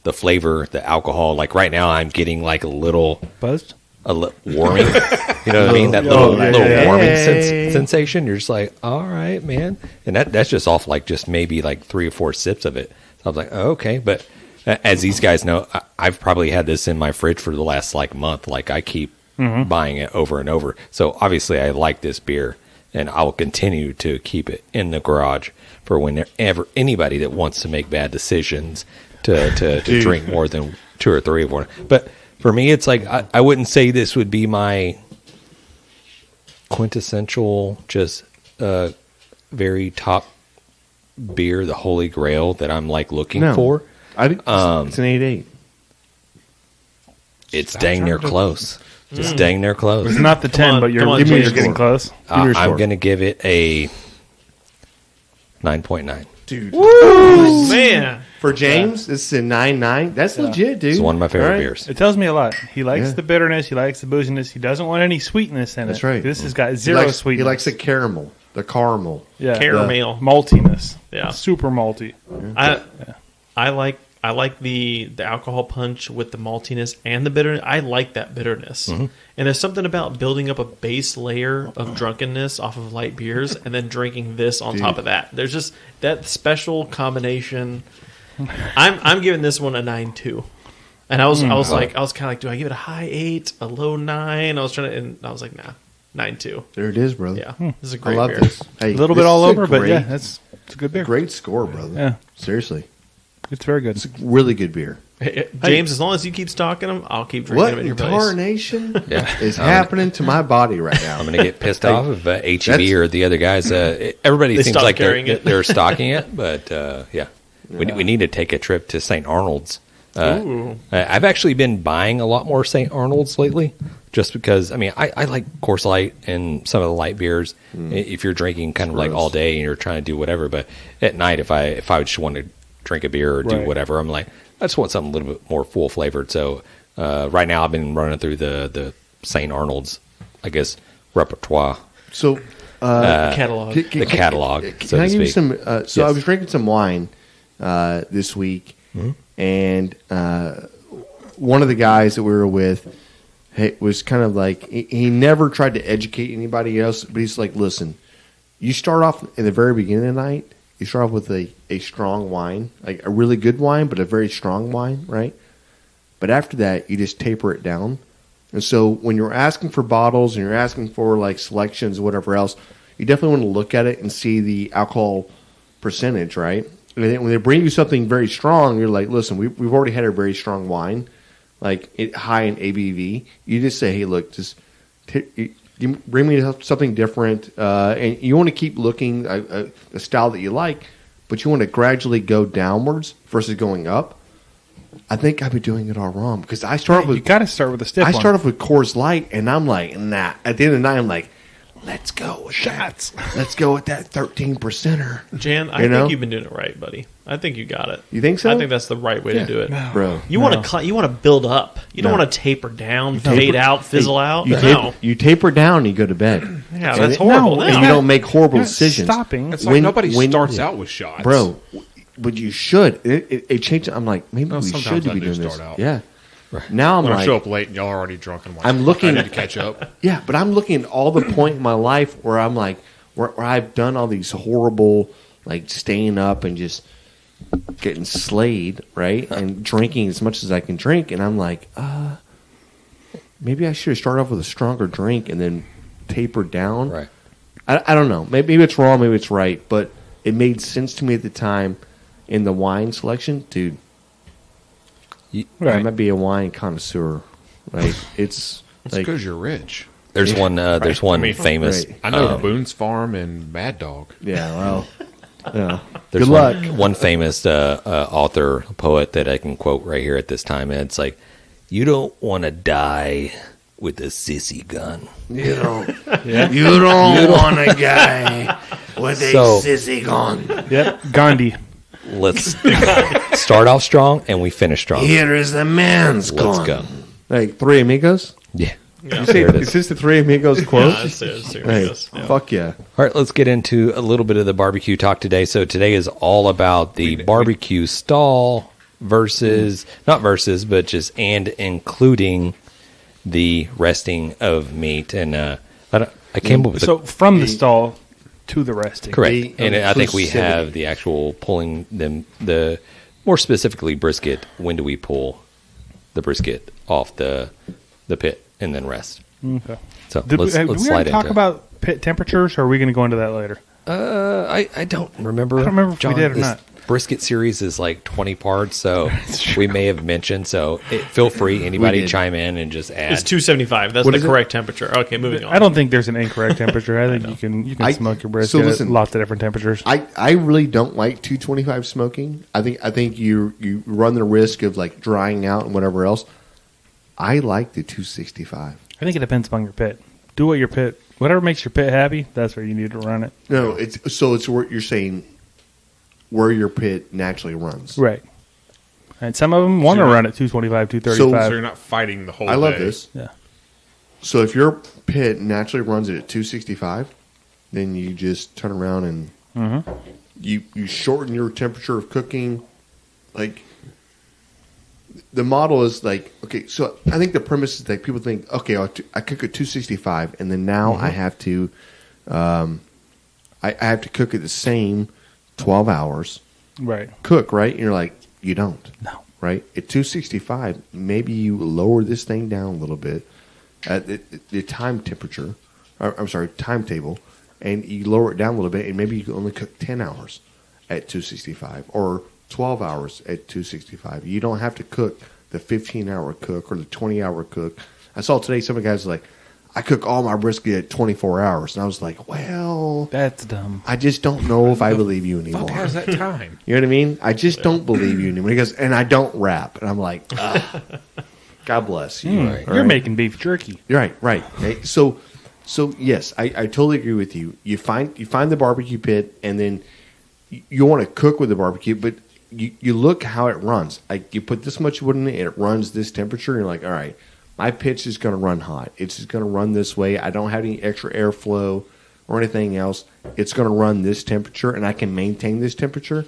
The flavor, the alcohol. Like right now, I'm getting like a little Buzzed? warming. You know what I mean? That little warming sensation. You're just like, all right, man. And that's just off like just maybe like 3 or 4 sips of it. So I was like, oh, okay. But as these guys know, I've probably had this in my fridge for the last like month. Like I keep buying it over and over. So obviously I like this beer, and I will continue to keep it in the garage for whenever anybody that wants to make bad decisions to drink more than 2 or 3 of one. But for me, it's like I wouldn't say this would be my quintessential, just very top beer, the holy grail that I'm like looking for. It's an 8.8. It's dang near close. It's dang near close. It's not the 10, on, but you're come on, you're James. getting close. your I'm score. going to give it a 9.9. Dude. Man. For James, this is a 9.9. That's legit, dude. It's one of my favorite All right. beers. It tells me a lot. He likes Yeah. the bitterness. He likes the booziness. He doesn't want any sweetness in That's it. right. This has got He zero likes, sweetness. he likes the caramel. yeah. Caramel. Maltiness. Yeah. Super malty. I like the alcohol punch with the maltiness and the bitterness. I like that bitterness. And there's something about building up a base layer of drunkenness off of light beers and then drinking this on top of that. There's just that special combination. I'm giving this one a 9.2. And I was kind of like, do I give it a high 8, a low 9? I was like, nah. 9.2. There it is, brother. Yeah, this is a I great love beer. this. Hey, A little this bit all is over, but yeah, great- it's a good beer. great score, brother. Yeah. Seriously, It's very good. it's a really good beer. James, as long as you keep stocking them, I'll keep drinking What them at your in place. tarnation Yeah. is happening to my body right now? I'm going to get pissed off if HEB That's- or the other guys. Everybody They seems stopped like carrying it. they're stocking it, but yeah. We need to take a trip to St. Arnold's. Ooh. I've actually been buying a lot more St. Arnold's lately, just because. I mean, I like Coors Light and some of the light beers. If you're drinking kind of like all day and you're trying to do whatever, but at night, if I just want to drink a beer or do Right. whatever, I'm like, I just want something a little bit more full flavored. So right now, I've been running through the St. Arnold's, I guess, repertoire. So Catalog. The catalog, Can so I to give you speak. some? So I Yes. was drinking some wine this week, and one of the guys that we were with was kind of like he never tried to educate anybody else, but he's like, "Listen, you start off in the very beginning of the night. You start off with a strong wine, like a really good wine, but a very strong wine, right? But after that, you just taper it down." And so when you're asking for bottles and you're asking for like selections or whatever else, you definitely want to look at it and see the alcohol percentage, right? And then when they bring you something very strong, you're like, listen, we've already had a very strong wine, like high in ABV. You just say, hey, look, just you bring me something different. And you want to keep looking a style that you like, but you want to gradually go downwards versus going up. I think I've been doing it all wrong because I start with You got to start with a stiff I one. start off with Coors Light, and I'm like, nah. At the end of the night, I'm like, let's go with shots. Let's go with that 13%er. Jan, I You know? think you've been doing it right, buddy. I think you got it. You think so? I think that's the right way to do it. Bro. You want to build up. You don't want to taper down, fade out, fizzle out. You taper down, and you go to bed. Yeah, And that's it- horrible. And No. you don't make horrible You're not decisions. stopping. It's like When- nobody when- starts out with shots. Bro, but you should. It changed. I'm like, maybe No, we sometimes should I be do doing this. start out. Yeah. Now I'm When I like, show up late and y'all are already drunk, I'm like, I'm looking- I need to catch up. yeah, but I'm looking at all the point in my life where I'm like, where I've done all these horrible, like staying up and just getting slayed, right? And drinking as much as I can drink. And I'm like, maybe I should have started off with a stronger drink and then tapered down. Right. I don't know. Maybe it's wrong, maybe it's right. But it made sense to me at the time in the wine selection. Dude, I Right. might be a wine connoisseur. Like, it's It's like, because you're rich. There's one mean, famous. right. I know Boone's Farm and Mad Dog. yeah, well, yeah. There's Good luck. one famous author, poet that I can quote right here at this time, and it's like, "You don't want to die with a sissy gun." You don't want a guy with a So- sissy gun. Yep. Gandhi. Let's start off strong and we finish strong. Here is the man's Let's gun. go. Like Three Amigos? Yeah. You say, There it is is. this the Three Amigos quote? Yeah, it's Hey, serious. Yeah. fuck yeah. All right, let's get into a little bit of the barbecue talk today. So today is all about the barbecue stall versus, not versus, but just and including the resting of meat. And I came up with So from the stall to the resting. correct. the And I think we inclusivity. have the actual pulling them, the more specifically brisket. When do we pull the brisket off the pit and then rest? Okay. So Did let's we slide already talk into it. about pit temperatures, or are we going to go into that later? I don't remember. I don't remember if we John, did or this not. Brisket series is like 20 parts, so we may have mentioned. So feel free, anybody did. chime in and just add. It's 275. That's What the is it? correct temperature. Okay, moving on. I don't think there's an incorrect temperature. I think you can I- smoke your so brisket listen, at lots of different temperatures. I really don't like 225 smoking. I think you run the risk of like drying out and whatever else. I like the 265. I think it depends upon your pit. Do what your pit, whatever makes your pit happy, that's where you need to run it. No, it's what you're saying where your pit naturally runs. Right. And some of them want to you're run at 225, So 235. you're not fighting the whole I love day. this. Yeah. So if your pit naturally runs it at 265, then you just turn around and Mm-hmm. you shorten your temperature of cooking. Like the model is like, okay, so I think the premise is that people think, okay, I cook at 265, and then now I have to, I have to cook it the same 12 hours. Right. Cook, right? And you're like, you don't. No. Right? At 265, maybe you lower this thing down a little bit at the time temperature, timetable, and you lower it down a little bit, and maybe you can only cook 10 hours at 265 or 12 hours at 265. You don't have to cook the 15-hour cook or the 20-hour cook. I saw today some of the guys like, I cook all my brisket at 24 hours. And I was like, well, That's dumb. I just don't know if I believe you anymore. Fuck has that time? You know what I mean? I just don't believe you anymore. He goes, and I don't wrap. And I'm like, God bless you. All You're right? making beef jerky. You're right. Okay. So yes, I totally agree with you. You find the barbecue pit, and then you want to cook with the barbecue, but you look how it runs. Like you put this much wood in it, and it runs this temperature, and you're like, all right, my pitch is going to run hot. It's just going to run this way. I don't have any extra airflow or anything else. It's going to run this temperature, and I can maintain this temperature.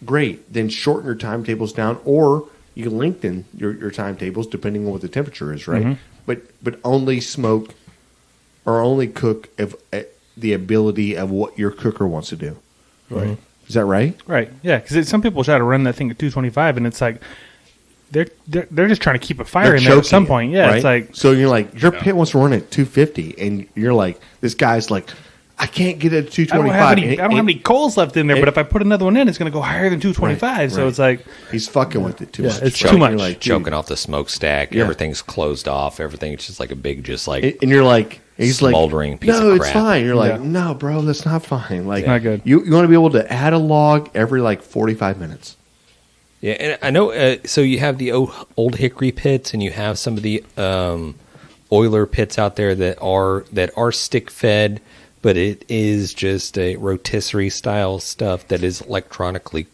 Great. Then shorten your timetables down, or you can lengthen your timetables depending on what the temperature is, right? Mm-hmm. But only smoke or only cook if the ability of what your cooker wants to do. Right. Is that right? Right. Yeah, because some people try to run that thing at 225, and it's like they're just trying to keep a fire in there at some point. Yeah, right? it's like so you're like your pit wants to run at 250, and you're like this guy's like I can't get it at 225. I don't have any coals left in there, but if I put another one in, it's going to go higher than 225. So it's like he's fucking with it too much. It's too much. You're like, Choking off the smokestack. Everything's closed off. Everything's just like a big, just like and you're like he's smoldering like, piece no, of it's crap. fine. You're like, no, bro, that's not fine. Like, not good. You want to be able to add a log every like 45 minutes. Yeah, and I know. So you have the old hickory pits, and you have some of the oiler pits out there that are stick fed, but it is just a rotisserie style stuff that is electronically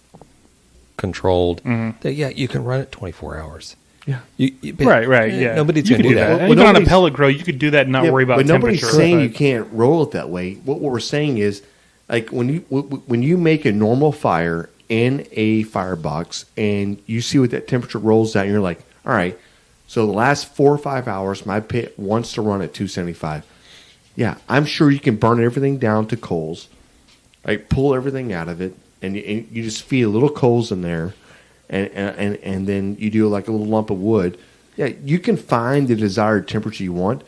controlled. That you can run it 24 hours. Yeah, right. Yeah, nobody's you going to could do that. And even on a pellet grill, you could do that and not worry about but nobody's temperature. saying you can't roll it that way. What we're saying is, like when you make a normal fire in a firebox and you see what that temperature rolls out, and you're like, all right, so the last 4 or 5 hours, my pit wants to run at 275. Yeah, I'm sure you can burn everything down to coals, right? Pull everything out of it, and you just feed a little coals in there, and then you do like a little lump of wood. Yeah, you can find the desired temperature you want.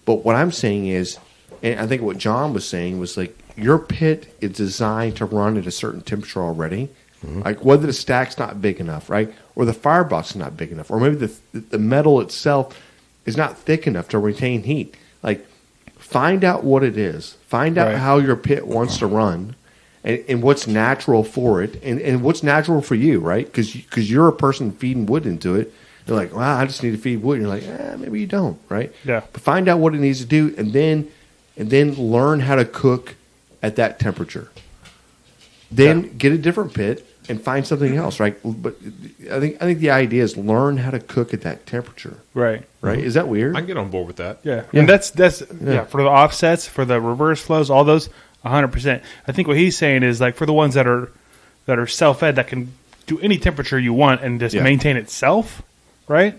But what I'm saying is, and I think what John was saying was like your pit is designed to run at a certain temperature already. Like whether the stack's not big enough, right? Or the firebox is not big enough. Or maybe the metal itself is not thick enough to retain heat. Like find out what it is. Find out how your pit wants to run and what's natural for it and what's natural for you, right? Because you're a person feeding wood into it. You're like, well, I just need to feed wood. And you're like, maybe you don't, right? Yeah. But find out what it needs to do and then learn how to cook at that temperature. Then get a different pit and find something else, right? But I think the idea is learn how to cook at that temperature. Right. Right? Is that weird? I can get on board with that. Yeah. And that's for the offsets, for the reverse flows, all those 100%. I think what he's saying is like for the ones that are self-fed that can do any temperature you want and just maintain itself, right?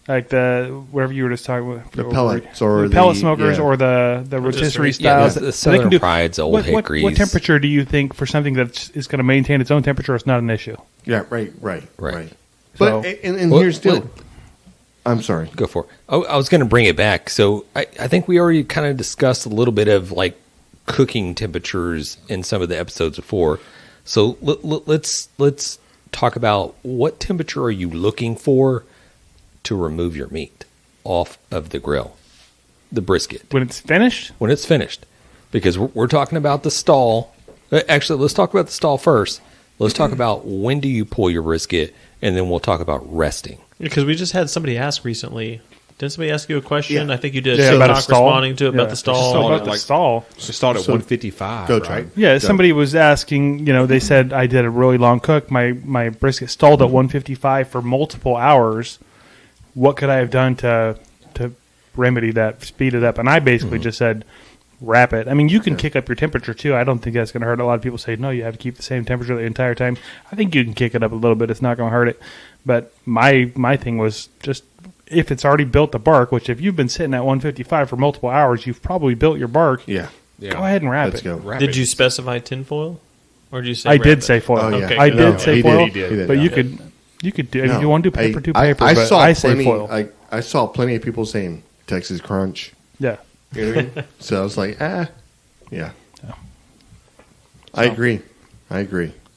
Like the whatever you were just talking about, the pellets or the pellet smokers or the rotisserie styles. The Southern Pride's old hickories. What temperature do you think for something that is going to maintain its own temperature is not an issue? Yeah, right. So, But and here's still. I'm sorry. Go for it. Oh, I was going to bring it back. So I think we already kind of discussed a little bit of like cooking temperatures in some of the episodes before. So let's talk about what temperature are you looking for to remove your meat off of the grill, the brisket. When it's finished? When it's finished. Because we're talking about the stall. Actually, let's talk about the stall first. Let's talk about when do you pull your brisket, and then we'll talk about resting. Because we just had somebody ask recently. Didn't somebody ask you a question? Yeah. I think you did. Yeah, about a stall. Responding to it about the stall. About the stall. She started at 155, Go, right? John. Yeah, somebody was asking, they said I did a really long cook. My brisket stalled at 155 for multiple hours. What could I have done to remedy that, speed it up? And I basically just said, wrap it. I mean, you can kick up your temperature too. I don't think that's going to hurt. A lot of people say, no, you have to keep the same temperature the entire time. I think you can kick it up a little bit. It's not going to hurt it. But my thing was just if it's already built the bark, which if you've been sitting at 155 for multiple hours, you've probably built your bark. Yeah. Go ahead and wrap Let's it. go. Wrap Did it. you specify tinfoil? Or did you say I wrap did it? say foil. Oh, yeah. Okay, I good. did No, say he foil. did. But you could do. If you want to do paper, do paper. I but saw I say plenty. foil. I saw plenty of people saying Texas Crunch. Yeah. You know what I mean? So I was like, yeah. I agree.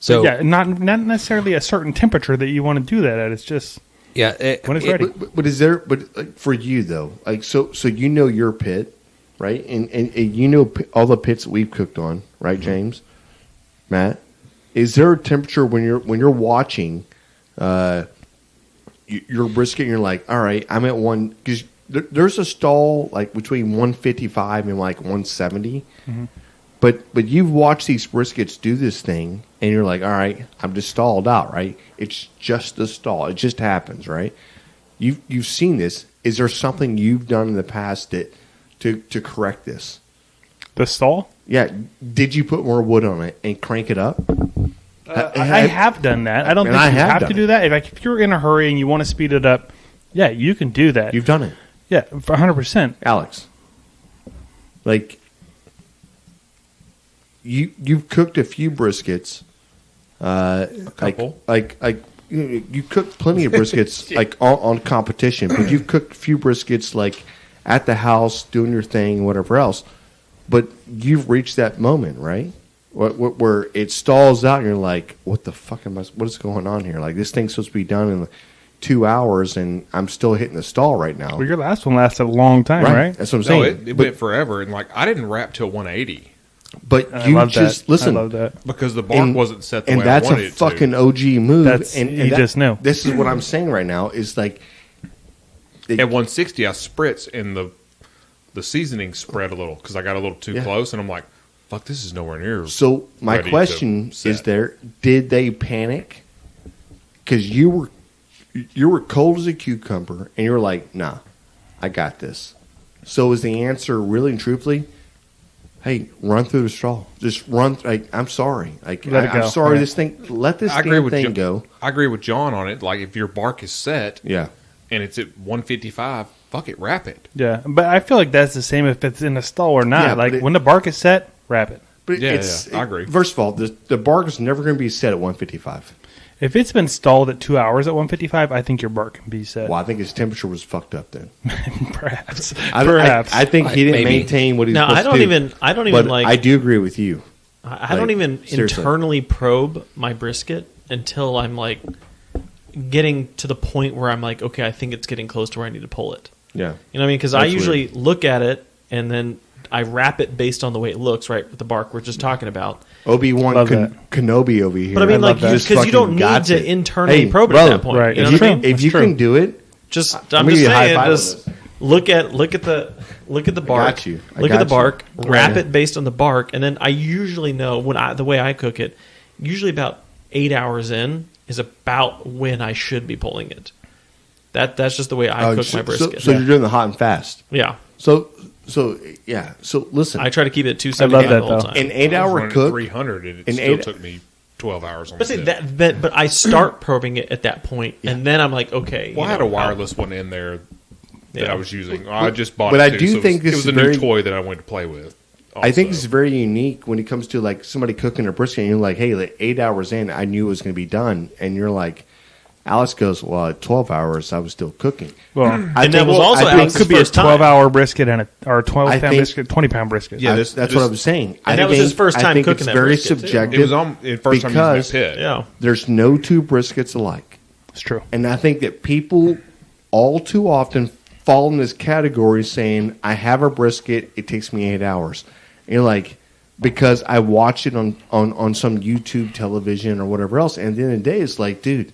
So yeah, not necessarily a certain temperature that you want to do that at. It's just yeah, when it's ready. But is there? But like, for you though, like so you know your pit, right? And you know all the pits that we've cooked on, right, James, Matt? Is there a temperature when you're watching your brisket and you're like, all right, I'm at one, because there's a stall like between 155 and like 170. Mm-hmm. But you've watched these briskets do this thing, and you're like, all right, I'm just stalled out, right? It's just a stall. It just happens, right? You've seen this. Is there something you've done in the past that to correct this? The stall? Yeah. Did you put more wood on it and crank it up? I have done that. I don't think you have to do that. If you're in a hurry and you want to speed it up, yeah, you can do that. You've done it. Yeah, for 100%. Alex, like, you've cooked a few briskets. A couple. Like you cooked plenty of briskets like on competition, but you've cooked a few briskets like at the house doing your thing, whatever else. But you've reached that moment, right? Where it stalls out, and you're like, "What the fuck what is going on here? Like, this thing's supposed to be done in 2 hours, and I'm still hitting the stall right now." Well, your last one lasted a long time, right? That's what I'm No, saying. it went forever, and like I didn't wrap till 180 But you just listen. I love that. because the bark wasn't set the And way that's I wanted a it fucking to. OG move. That's- and you just know. This is what I'm saying right now. Is like At 160, I spritz, and the seasoning spread a little because I got a little too close, and I'm like, "Fuck, this is nowhere near." So my ready question to set. is: did they panic? Because you were cold as a cucumber, and you were like, "Nah, I got this." So is the answer really and truthfully? Hey, run through the straw. Just run. Like, I'm sorry. Like, Let it I'm go. sorry. Right. This thing. Let this I agree damn with thing John. go. I agree with John on it. Like if your bark is set, Yeah. and it's at 155, fuck it, wrap it. Yeah, but I feel like that's the same if it's in a stall or not. Yeah, like but when the bark is set, wrap it. But Yeah, it's, I agree. First of all, the bark is never going to be set at 155. If it's been stalled at 2 hours at 155, I think your bark can be set. Well, I think his temperature was fucked up then. Perhaps. I think he didn't Maybe. maintain what he's No, supposed I don't to do. even. I don't But even like. I do agree with you. I don't like, even seriously. internally probe my brisket until I'm like getting to the point where I'm like, okay, I think it's getting close to where I need to pull it. Yeah. You know what I mean? Because I That's usually look at it and then I wrap it based on the way it looks, right? With the bark we're just talking about. Obi-Wan Love that. Kenobi over here. But I mean, like, Just because you don't fucking need got to it. internally Hey, probe it brother, at that point. right. You know If what I you, mean? if you true. can do it, Just I'm I'm gonna just give you a high saying, five on just this. look at the bark. got you. I Look at the got you. bark. Wrap Right. it based on the bark, and then I usually know the way I cook it. Usually about 8 hours in is about when I should be pulling it. That's just the way I cook my brisket. So you're doing the hot and fast. Yeah, So yeah. So listen, I try to keep it at I love 275 that, the whole though. time. an 8 I was hour running cook. 300, and it an still 8 took me 12 hours on But the see set. but I start probing it at that point, and then I'm like, okay. Well, I you had a know, wireless one in there that Yeah. I was using. I just bought but it I too, do so think it this was is a new very- toy that I wanted to play with. I think also. this is very unique when it comes to like somebody cooking a brisket. And you're like, hey, like 8 hours in, I knew it was going to be done, and you're like, Alex goes, well, at 12 hours, I was still cooking. Well, I And that was also I think- Alex's it could be a first time. 12-hour brisket or a 12-pound I think- brisket, 20-pound brisket. Yeah, that's this- what I was saying. And that was his first time I think cooking it's that very brisket, too. subjective. It was on the first time because using my pit. Yeah. there's no two briskets alike. It's true. And I think that people all too often fall in this category saying, I have a brisket, it takes me 8 hours. And you're like, because I watched it on some YouTube television or whatever else. And at the end of the day, it's like, dude,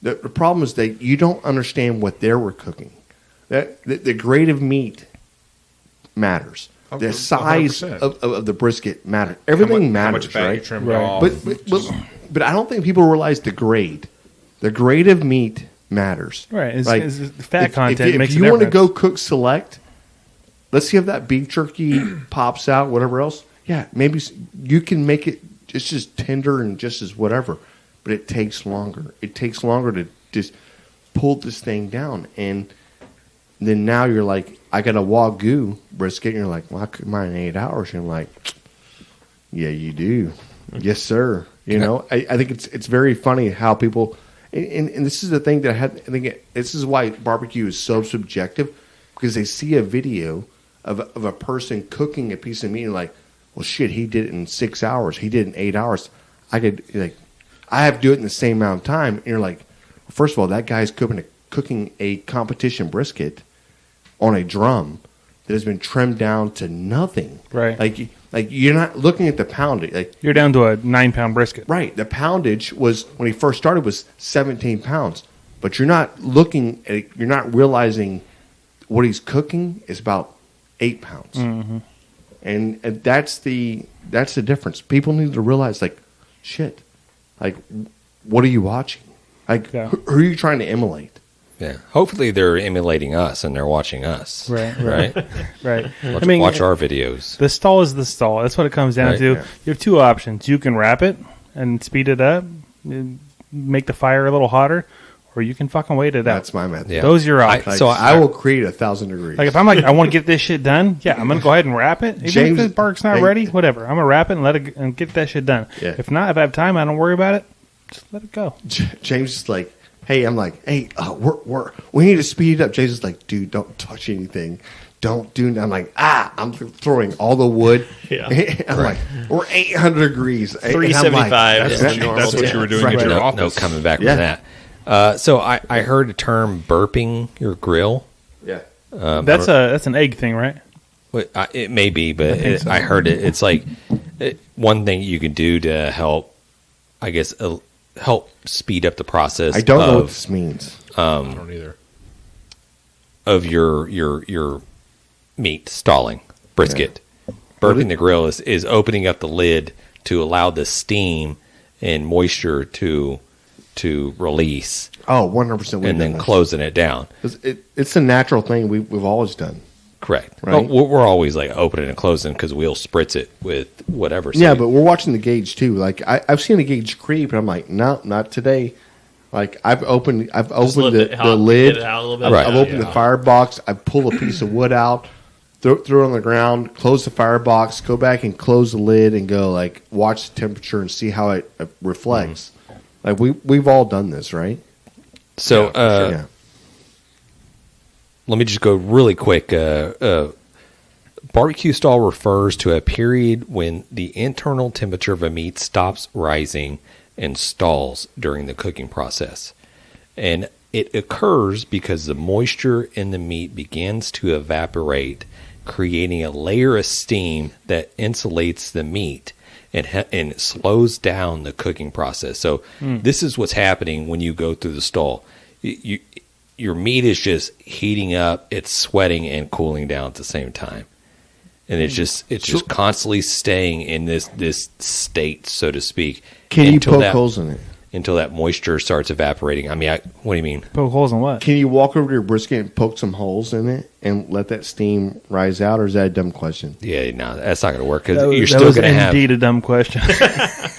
the problem is that you don't understand what they were cooking. The grade of meat matters. Oh, The size 100%. of the brisket matters. Everything how matters, much fat right? you trimmed Right. off. But I don't think people realize the grade. The grade of meat matters. Right. It's, Like, it's the fat content if makes you a want to difference. go cook select, let's see if that beef jerky pops out, whatever else. Yeah, maybe you can make it just as tender and just as whatever, but it takes longer. It takes longer to just pull this thing down. And then now you're like, I got a Wagyu brisket. And you're like, well, I cooked mine in 8 hours. And you're like, yeah, you do. Yes, sir. You know, I think it's very funny how people, and this is the thing that I think this is why barbecue is so subjective, because they see a video of a person cooking a piece of meat. And like, well, shit, he did it in 6 hours. He did it in 8 hours. I have to do it in the same amount of time. And you're like, well, first of all, that guy's cooking a competition brisket on a drum that has been trimmed down to nothing. Right. Like you're not looking at the poundage. Like You're down to a 9-pound brisket. right, the poundage was when he first started was 17 pounds, but you're not looking at it, you're not realizing what he's cooking is about 8 pounds, and that's the difference. People need to realize, like, shit, like, what are you watching? Like, Yeah. who are you trying to emulate? Yeah. Hopefully they're emulating us and they're watching us. Right. Right? Right. Watch our videos. The stall is the stall. That's what it comes down Right. to. Yeah. You have two options. You can wrap it and speed it up, and make the fire a little hotter, or you can fucking wait it out. That's my method. Yeah. Those are your options. Like, So I will create 1,000 degrees. Like if I'm like, I want to get this shit done, yeah, I'm gonna go ahead and wrap it. Even James- if the bark's not hey- ready, whatever. I'm gonna wrap it and let it and get that shit done. Yeah. If not, if I have time, I don't worry about it. Just let it go. James is like, hey, I'm like, hey, we need to speed it up. James is like, dude, don't touch anything. Don't do. I'm like, I'm throwing all the wood. Yeah. I'm like, we're 800 degrees. And I'm 375 like, is that's- the normal. That's what you were doing Right. at your No, office. no coming back Yeah. from that. So I heard the term burping your grill. Yeah. That's an egg thing, right? It may be, but so. I heard it. It's like one thing you can do to help, I guess, help speed up the process. I don't know what this means. I don't either. Of your meat stalling brisket. Burping the grill is opening up the lid to allow the steam and moisture to release, Oh, 100%. and then closing it down. It's a natural thing we've always done. Correct. Right. We're always like opening and closing because we'll spritz it with whatever. So Yeah, but we're watching the gauge too. Like I've seen the gauge creep, and I'm like, no, not today. Like I've opened lift the it hot, lid. get it out a little bit. Right. I've opened the firebox. I pull a piece of wood out, throw it on the ground, close the firebox, go back and close the lid, and go like watch the temperature and see how it reflects. Like we've all done this, right? So Yeah. let me just go really quick. Barbecue stall refers to a period when the internal temperature of a meat stops rising and stalls during the cooking process. And it occurs because the moisture in the meat begins to evaporate, creating a layer of steam that insulates the meat and slows down the cooking process. So this is what's happening when you go through the stall. Your meat is just heating up, it's sweating and cooling down at the same time. And it's just constantly staying in this state, so to speak. Can you poke holes in it? Until that moisture starts evaporating. I mean, what do you mean? Poke holes in what? Can you walk over to your brisket and poke some holes in it and let that steam rise out, or is that a dumb question? Yeah, no, that's not going to work because you're That still was going to have. indeed a dumb question.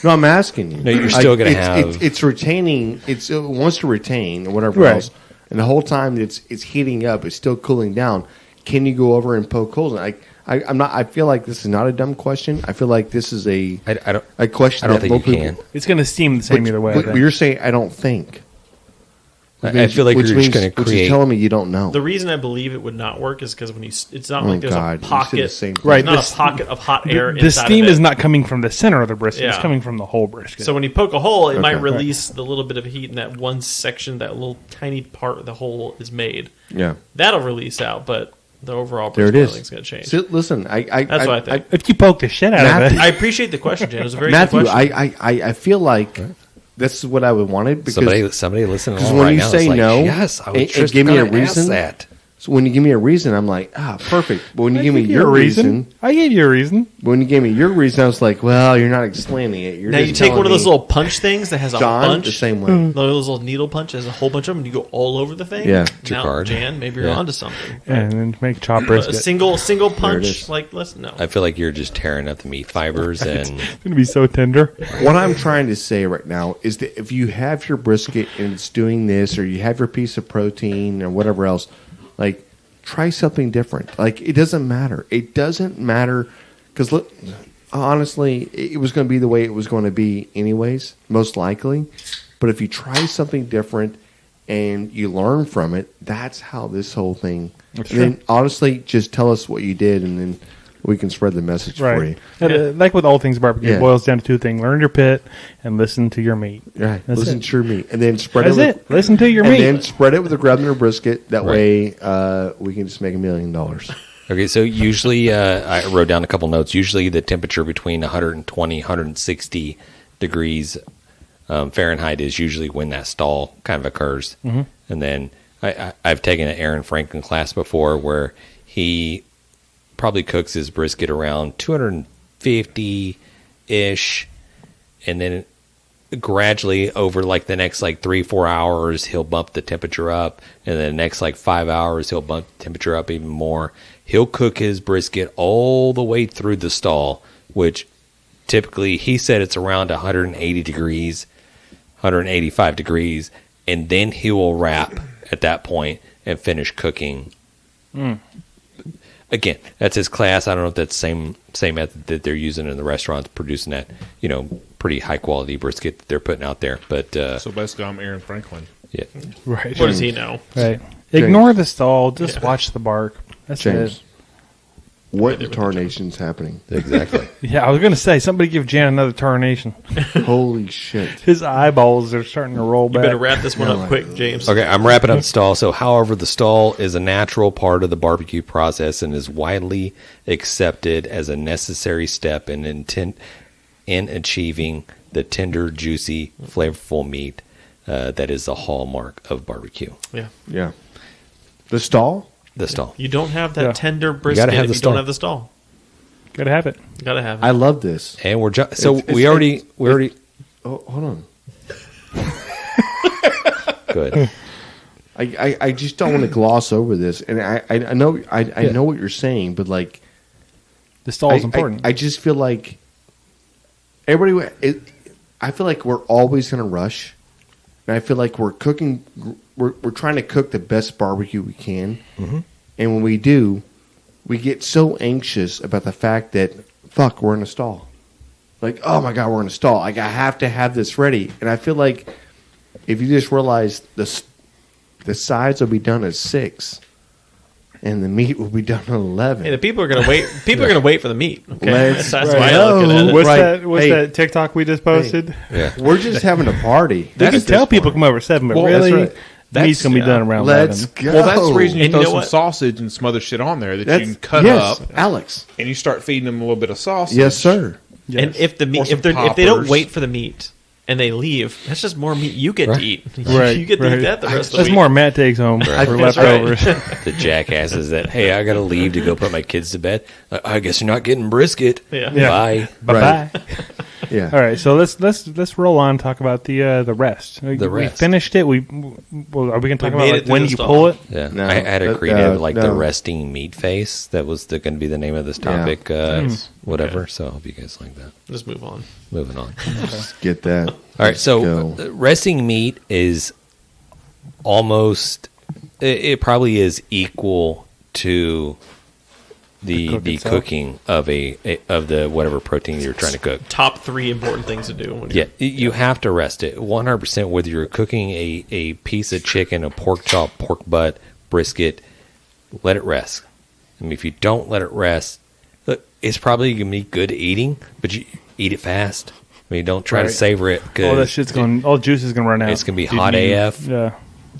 No, I'm asking you. No, you're still gonna it's- have- It's retaining. It wants to retain or whatever Right. else, and the whole time it's heating up. It's still cooling down. Can you go over and poke holes? I'm not. I feel like this is not a dumb question. I feel like this is a question. I don't that think most you people- can. It's going to steam the same either way. I But think. you're saying I don't think. I feel like Which you're just means- going to Which is create. telling me you don't know. The reason I believe it would not work is because when it's not Oh, like there's God, a you said pocket. the same thing. Right, There's not this- a pocket of hot air. The inside steam of it. is not coming from the center of the brisket. It's Yeah. coming from the whole brisket. So when you poke a hole, it might Okay. release the little bit of heat in that one section, that little tiny part the hole is made. Yeah, That'll release out, but the overall there it brisket is. is going to change. So, listen, That's what I think. if you poke the shit out of Matthew- it, I appreciate the question, Jan. It was a very Matthew, good question. I feel like this is what I would wanted because Somebody listening because along when right you now say is like, no, yes, I was and just give me a gonna ask reason. that. So when you give me a reason, I'm like, perfect. But when you give me gave you your a reason, I gave you a reason. when you gave me your reason, I was like, well, you're not explaining it. You're Now just you take telling one of those me, little punch things that has a John, bunch, the same way. those little needle punches, a whole bunch of them, and you go all over the thing. Yeah. Now, card. Jan, maybe you're Yeah. onto something. And then make chop A brisket. single There it punch, is. like let's no. I feel like you're just tearing up the meat fibers and It's going to be so tender. What I'm trying to say right now is that if you have your brisket and it's doing this, or you have your piece of protein or whatever else, like try something different. Like it doesn't matter. It doesn't matter because honestly, it was going to be the way it was going to be anyways, most likely. But if you try something different and you learn from it, that's how this whole thing. That's and then honestly, just tell us what you did, and then we can spread the message for you. And, like with all things barbecue, Yeah. it boils down to two things: learn your pit and listen to your meat. Right. That's Listen it. to your meat, and then spread That's it. it. Listen to your and meat. then spread it with a Grabner brisket. That Right. way, we can just make $1 million. Okay, so usually I wrote down a couple notes. Usually the temperature between 120, 160 degrees Fahrenheit is usually when that stall kind of occurs. Mm-hmm. And then I've taken an Aaron Franklin class before where he probably cooks his brisket around 250-ish, and then gradually over like the next like 3-4 hours he'll bump the temperature up, and then the next like 5 hours he'll bump the temperature up even more. He'll cook his brisket all the way through the stall, which typically he said it's around 180 degrees, 185 degrees, and then he will wrap at that point and finish cooking. Again, that's his class. I don't know if that's the same method that they're using in the restaurants, producing that, pretty high quality brisket that they're putting out there. But So basically, I'm Aaron Franklin. yeah, Right. What does he know? Right. Ignore the stall. Just watch the bark. That's James, it. what tarnation's happening? exactly. Yeah, I was going to say, somebody give Jan another tarnation. Holy shit! His eyeballs are starting to roll You back. better wrap this one up quick, James. Okay, I'm wrapping up the stall. So, however, the stall is a natural part of the barbecue process and is widely accepted as a necessary step in achieving the tender, juicy, flavorful meat that is the hallmark of barbecue. Yeah. Yeah, the stall. The stall. You don't have that Yeah. tender brisket have if the you stall. don't have the stall. Gotta have it. You gotta have it. I love this. And we're We already. Oh, hold on. Good. I just don't want to gloss over this, and I know I know what you're saying, but like The stall is important. I just feel like I feel like we're always going to rush, and I feel like we're cooking. We're trying to cook the best barbecue we can, and when we do, we get so anxious about the fact that fuck, we're in a stall. Like, oh my god, we're in a stall. Like, I have to have this ready, and I feel like if you just realize the sides will be done at 6, and the meat will be done at 11. Hey, the people are gonna wait. People are gonna wait for the meat. Okay, Let's that's right. why I look at it. What's Right. What's Hey. that TikTok we just posted? Yeah. We're just having a party. They can That's tell this people point. come over 7, but Well, really, that's right. the meat's going to be done around Let's 11. go. Well, that's the reason you And throw you know some what? sausage and some other shit on there that That's, you can cut yes, up, Alex. and you start feeding them a little bit of sausage. Yes, sir. Yes. And if the Or meat, some if they don't poppers. wait for the meat and they leave, that's just more meat you get Right. to eat. Right, You get to right. eat that the rest of the That's week. more Matt takes home for That's leftovers. The jackasses that, hey, I got to leave to go put my kids to bed. I guess you're not getting brisket. Yeah. Yeah. Bye. Bye-bye. Yeah. All right, so let's roll on and talk about the rest. We rest. finished it. Are we going to talk We made about it through when the you stall. pull it? Yeah, No, I had that- created the no. resting meat face. That was going to be the name of this topic. Whatever. So I hope you guys like that. Just move on. Moving on. Get that. All right. So go. resting meat is almost. It probably is equal to the itself? cooking of the whatever protein you're trying to cook. Top 3 important things to do. When Yeah, you have to rest it 100%. Whether you're cooking a piece of chicken, a pork chop, pork butt, brisket, let it rest. I mean, if you don't let it rest, look, it's probably gonna be good eating, but you eat it fast. I mean, don't try to Right. savor it All that because shit's going. All juice is going to run out. it's gonna be Didn't hot you- AF. Yeah.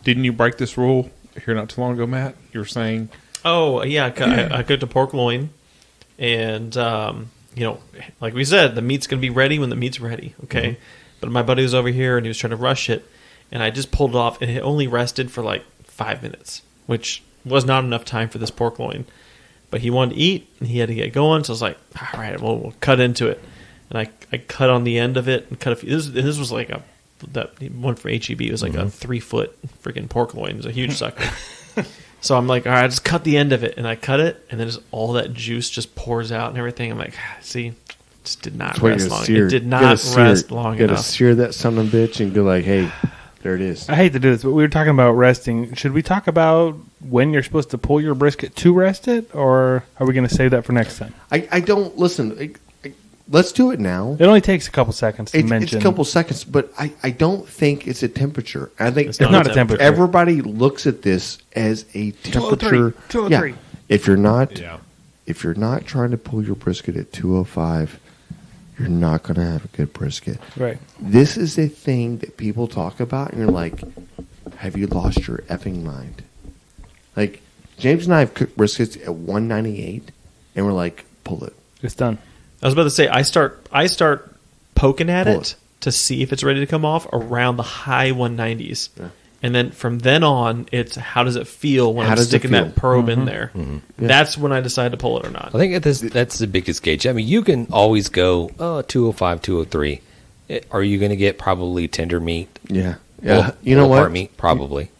Didn't you break this rule here not too long ago, Matt? You were saying Oh yeah, I cooked a pork loin, and like we said, the meat's gonna be ready when the meat's ready. Okay, but my buddy was over here and he was trying to rush it, and I just pulled it off, and it only rested for like 5 minutes, which was not enough time for this pork loin. But he wanted to eat, and he had to get going, so I was like, all right, well, we'll cut into it, and I cut on the end of it and cut a few. This was like that one for HEB. It was like a 3-foot freaking pork loin. It was a huge sucker. So I'm like, all right, just cut the end of it. And I cut it, and then just all that juice just pours out and everything. I'm like, see, just did not That's what rest you long. sear. It did You not gotta sear rest it. long You gotta enough. sear that son of a bitch and go like, hey, there it is. I hate to do this, but we were talking about resting. Should we talk about when you're supposed to pull your brisket to rest it, or are we going to save that for next time? I don't listen. let's do it now. It only takes a couple seconds to It's mention. a couple seconds, but I don't think it's a temperature. I think It's not a temperature. Everybody looks at this as a temperature. 203. If you're not, Yeah. if you're not trying to pull your brisket at 205, you're not going to have a good brisket. Right. This is a thing that people talk about, and you're like, have you lost your effing mind? Like, James and I have cooked briskets at 198, and we're like, pull it. It's done. I was about to say I start poking at Pull it it. to see if it's ready to come off around the high 190s. Yeah. And then from then on, it's how does it feel when How I'm does it sticking feel? that probe in there. Yeah. That's when I decide to pull it or not. I think that's the biggest gauge. I mean, you can always go 205, 203. Are you going to get probably tender meat? Yeah. Pull- You know pull apart what? meat? Probably.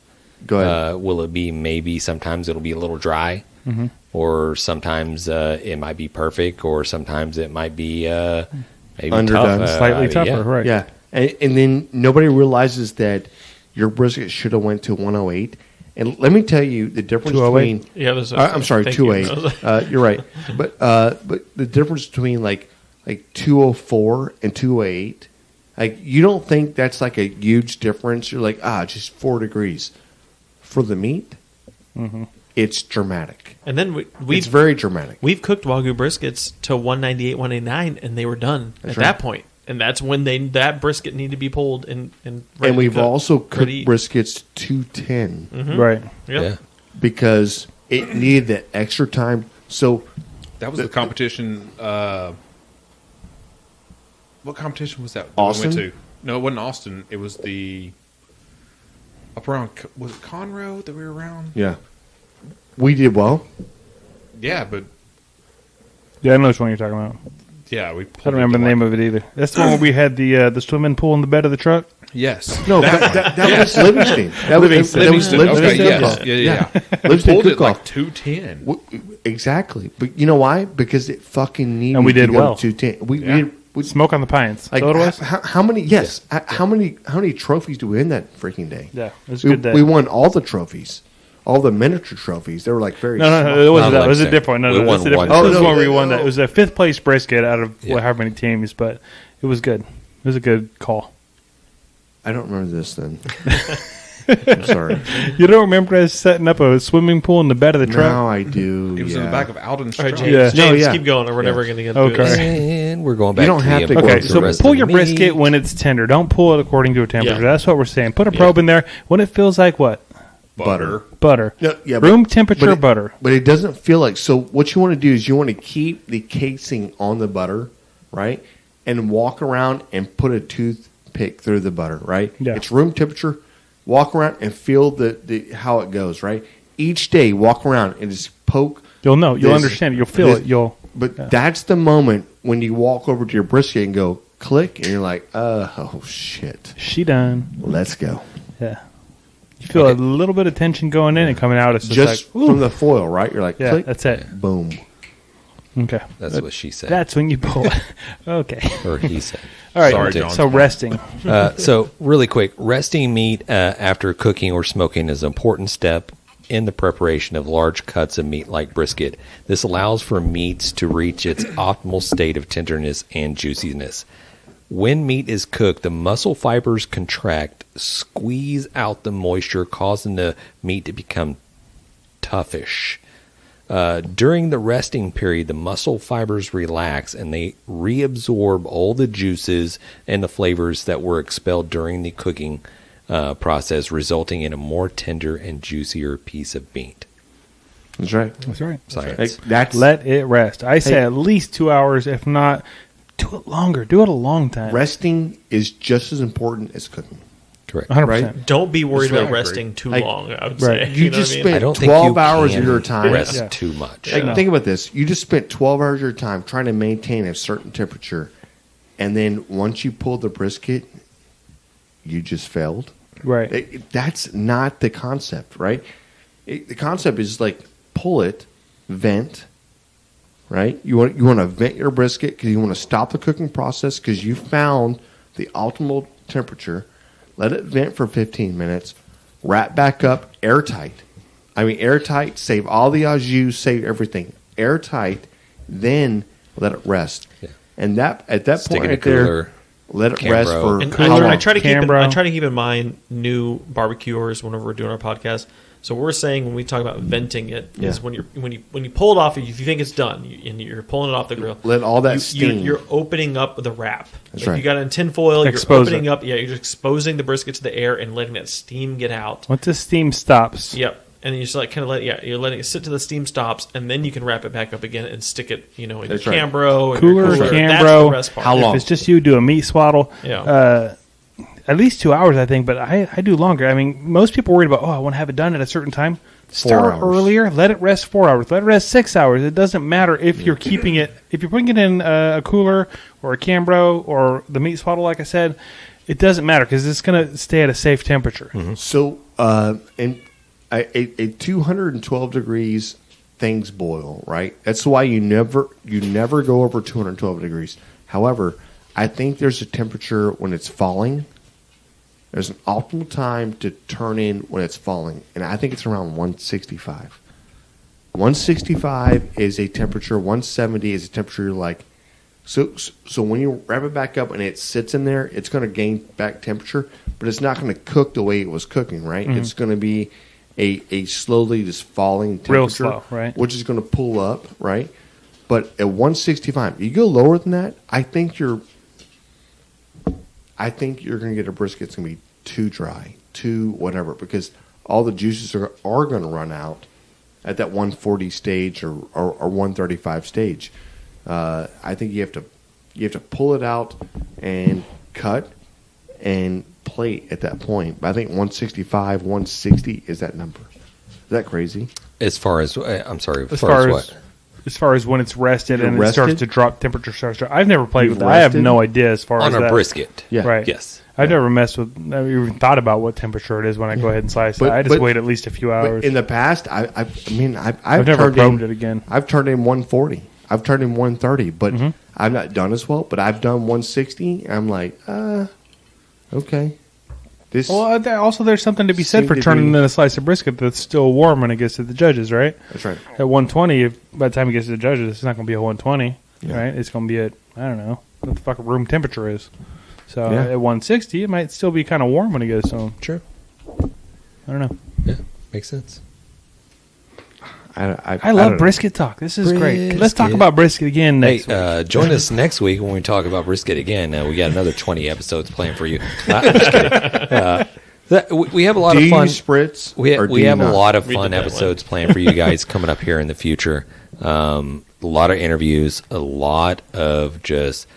Go ahead. Will it be maybe sometimes it'll be a little dry, or sometimes it might be perfect, or sometimes it might be maybe Underdone. tough, Slightly tougher, yeah. right. Yeah. And then nobody realizes that your brisket should have went to 108. And let me tell you the difference 208? between... Yeah, there's a- I'm sorry, thank you. 208. You're right. But the difference between like 204 and 208, like you don't think that's like a huge difference. You're like, just 4 degrees. For the meat, it's dramatic. And then It's we've very dramatic. we've cooked Wagyu briskets to 198, 189, and they were done That's at right. that point. And that's when that brisket needed to be pulled and ready And to we've cook, also ready cooked to eat. briskets to 210 Right. Yep. Yeah. because it needed that extra time. So That was the competition. What competition was that? Austin? We went to? No, it wasn't Austin. It was the up around. Was it Conroe that we were around? yeah, we did well. Yeah, but Yeah, I know which one you're talking about. yeah, we. I don't remember the name of it either. That's the one where we had the swimming pool in the bed of the truck. Yes. No, that was Livingston. That was Livingston. Okay. Livingston Yes. cook-off. Yeah. Livingston Pulled it cook-off. like 210. Exactly, but you know why? Because it fucking needed. And we did to go well. to 210. Yeah. We Smoke on the Pines. like So it was? how many? Yes, how many trophies do we win that freaking day? Yeah, it was a we, good day. we won all the trophies, all the miniature trophies. They were like very. No, small. it wasn't Not that. It was a like different one. No, we no, won that's a different. one. This is Oh, the one no, we won. That no. it was a 5th place brisket out of Yeah. however many teams, but it was good. It was a good call. I don't remember this then. I'm sorry. You don't remember us setting up a swimming pool in the bed of the truck? Now I do. It was in the back of Alden's All right, truck. James, Yeah. James No, yeah. keep going, or we're Yeah. never going to get Okay. through this. And we're going back. You don't to have the to go importance Okay, of the so rest pull of your the brisket meat. when it's tender. Don't pull it according to a temperature. Yeah. That's what we're saying. Put a probe in there when it feels like what? Butter. Butter. Yeah, Room temperature it- butter. But it doesn't feel like. So what you want to do is you want to keep the casing on the butter, right? And walk around and put a toothpick through the butter, right? Yeah. It's room temperature. Walk around and feel the how it goes, right? Each day, walk around and just poke. You'll know. You'll this- understand it. You'll feel this- it. You'll. But that's the moment when you walk over to your brisket and go click, and you're like, oh shit, She done. let's go. Yeah. You feel a little bit of tension going in and coming out. It's Just like, ooh. from the foil, right? You're like, Yeah, click, that's it. boom. Okay. That's what she said, That's when you pull it. Okay. or he said. All right. Sorry, John. So resting. So really quick, resting meat after cooking or smoking is an important step in the preparation of large cuts of meat like brisket. This allows for meats to reach its optimal state of tenderness and juiciness. When meat is cooked, the muscle fibers contract, squeeze out the moisture, causing the meat to become toughish. During the resting period, the muscle fibers relax and they reabsorb all the juices and the flavors that were expelled during the cooking process, resulting in a more tender and juicier piece of meat. That's right. That's right. Science. Like, that's Let it rest. I say Hey. at least 2 hours, if not, do it longer. Do it a long time. resting is just as important as cooking. Correct. 100%. Right. Don't be worried That's about right. resting too Like, long, I would right. say. You know just what I mean? spent I don't think 12 you hours can of your time. rest Yeah. too much. Like, No. think about this. You just spent 12 hours of your time trying to maintain a certain temperature, and then once you pulled the brisket, you just failed. Right. That's not the concept, right? The concept is like pull it, vent, right? You want to vent your brisket because you want to stop the cooking process because you found the optimal temperature. Let it vent for 15 minutes. Wrap back up, airtight. I mean, airtight. Save all the au jus. Save everything. Airtight. Then let it rest. Yeah. And that at that Stick point in a right there, cooler. let it Cambro. rest for And how long? I try to keep Cambro. I try to keep in mind new barbecuers whenever we're doing our podcast. So we're saying when we talk about venting it is when you pull it off, if you think it's done and you're pulling it off the grill, Let all that steam. You're opening up the wrap. That's If right. you got it in tin foil, Expose you're opening it. up. Yeah, you're just exposing the brisket to the air and letting that steam get out. Once the steam stops, Yep. And you just like kind of you're letting it sit till the steam stops, and then you can wrap it back up again and stick it, in That's your right. Cambro, and Cooler, your cooler. That's Cambro. the rest part. How long? if it's just you, do a meat swaddle. Yeah. At least 2 hours, I think, but I do longer. I mean, most people are worried about, I want to have it done at a certain time. Start hours. earlier. Let it rest 4 hours. Let it rest 6 hours. It doesn't matter if you're keeping it. If you're putting it in a cooler or a Cambro or the meat swaddle, like I said, it doesn't matter because it's going to stay at a safe temperature. So, and a 212 degrees things boil, right? That's why you never go over 212 degrees. However, I think there's a temperature when it's falling. There's an optimal time to turn in when it's falling, and I think it's around 165. 165 is a temperature. 170 is a temperature you're like. So when you wrap it back up and it sits in there, it's going to gain back temperature, but it's not going to cook the way it was cooking, right? It's going to be a slowly just falling temperature, Real slow, right? Which is going to pull up, right? But at 165, you go lower than that, I think you're going to get a brisket that's going to be too dry, too whatever, because all the juices are going to run out at that 140 stage or 135 stage. I think you have to pull it out and cut and plate at that point. But I think 165, 160 is that number. Is that crazy? As far as I'm sorry, As far as what? as far as when it's rested and it rested? starts to drop, temperature starts to drop. I've never played You've with that. I have rested? no idea as far On as a that. brisket. Yeah. Right. Yes. I've never messed with. I never even thought about what temperature it is when I go ahead and slice it. I just wait at least a few hours. But in the past, I've never turned probed in, it again. I've turned in 140. I've turned in 130, but Mm-hmm. I've not done as well. But I've done 160. I'm like, okay. This Well, also there's something to be said Seem for to turning be- in a slice of brisket that's still warm when it gets to the judges, right? that's right. At 120, by the time it gets to the judges, it's not going to be a 120, right? It's going to be at, I don't know, what the fuck room temperature is. So Yeah. at 160, it might still be kind of warm when it gets to them. Sure. I don't know. Yeah. Makes sense. I love brisket talk. This is great. Let's talk Brisket. about brisket again next week. Hey, join us next week when we talk about brisket again. We got another 20 episodes planned for you. I'm just kidding. We have a lot Do of you fun. spritz? We or do have you a not? lot of We fun did that episodes planned for you guys coming up here in the future. A lot of interviews, a lot of just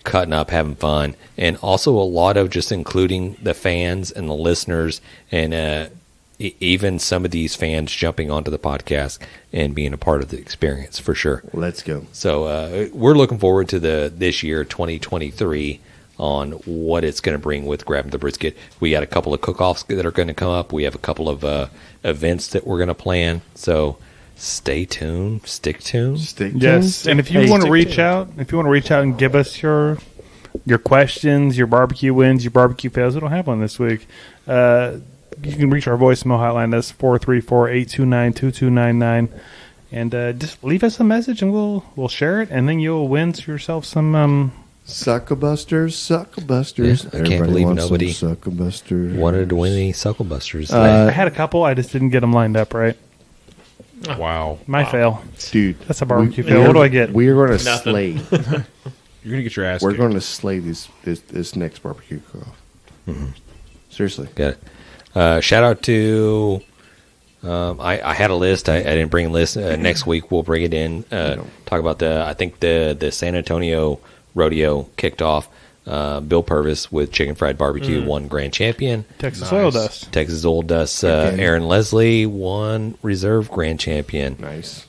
cutting up, having fun, and also a lot of just including the fans and the listeners and even some of these fans jumping onto the podcast and being a part of the experience for sure. Let's go. So we're looking forward to this year, 2023, on what it's going to bring with Grabbing the Brisket. We got a couple of cook-offs that are going to come up. We have a couple of events that we're going to plan. So stay tuned, stick tuned. Yes, and if you want to reach out, and give us your questions, your barbecue wins, your barbecue fails, we don't have one this week. You can reach our voicemail hotline. That's 434-829-2299, and just leave us a message, and we'll share it, and then you'll win yourself some. Sucklebusters. Yeah, I can't believe wants some nobody Sucklebusters. wanted to win any Sucklebusters. I had a couple. I just didn't get them lined up right. Wow. My fail. Dude, That's a barbecue we fail. are- What do I get? We are going to Nothing. slay. You're going to get your ass We're kicked. going to slay this next barbecue cook-off. Seriously. Got it. Shout out to I had a list. I didn't bring a list. Next week we'll bring it in. Talk about the San Antonio rodeo kicked off. Bill Purvis with Chicken Fried Barbecue won grand champion. Texas Oil Dust. Texas Oil Dust. Okay. Aaron Leslie won reserve grand champion. Nice.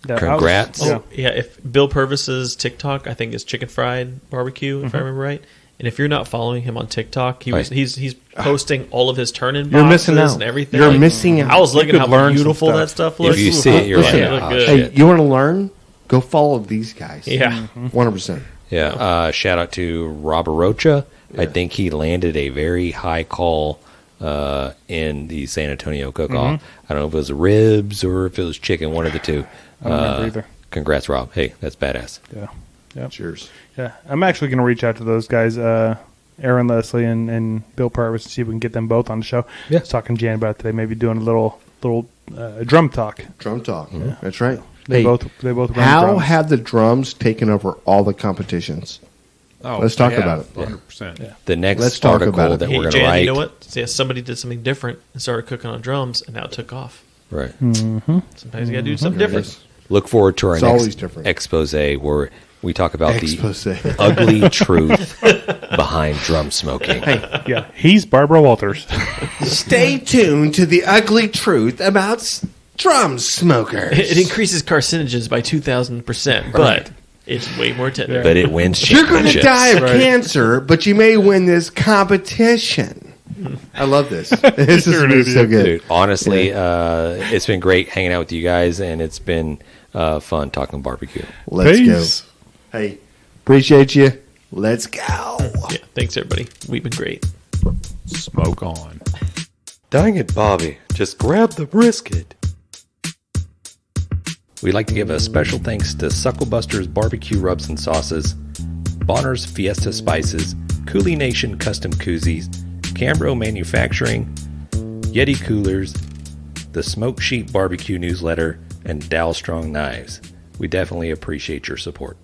Yeah, Congrats. I was- Yeah, if Bill Purvis's TikTok, I think is Chicken Fried Barbecue, if I remember right. And if you're not following him on TikTok, he's posting all of his turn-in You're boxes missing out. and everything. You're missing out. I was looking You how could learn some beautiful stuff. that stuff looks. If you see it, you're Listen, like, look oh, good. Hey, shit. you want to learn? Go follow these guys. Yeah. 100%. Yeah. Shout out to Robert Rocha. I think he landed a very high call in the San Antonio cook-off. I don't know if it was ribs or if it was chicken, one of the two. I don't remember either. Congrats, Rob. Hey, that's badass. Yeah. Yep. Cheers. Yeah, I'm actually going to reach out to those guys, Aaron Leslie and Bill Purvis, and see if we can get them both on the show. Yeah. I was talking to Jan about it today, maybe doing a little drum talk. Drum talk. That's right. They Hey, both run how drums. have the drums taken over all the competitions? Oh, Let's talk yeah, about it. 100%. Yeah. The next Let's talk article about it. that Hey, we're going to Jan, write. you know what? Yeah, somebody did something different and started cooking on drums, and now it took off. Right. Sometimes you got to do something different. Look forward to our It's next always different. expose where we talk about Expose. the ugly truth behind drum smoking. Yeah, he's Barbara Walters. Stay tuned to the ugly truth about drum smokers. It increases carcinogens by 2,000%, but it's way more tender. But it wins You're going to championships. die of cancer, but you may win this competition. I love this. This is so good. Dude, honestly, it's been great hanging out with you guys, and it's been fun talking barbecue. Let's Peace. go. Hey, appreciate you. Let's go. Yeah, thanks, everybody. We've been great. Smoke on. Dang it, Bobby. Just grab the brisket. We'd like to give a special thanks to Sucklebusters Barbecue Rubs and Sauces, Bolner's Fiesta Spices, CoolieNation Custom Koozies, Cambro Manufacturing, YETI Coolers, the Smoke Sheet Barbecue Newsletter, and Dalstrong Knives. We definitely appreciate your support.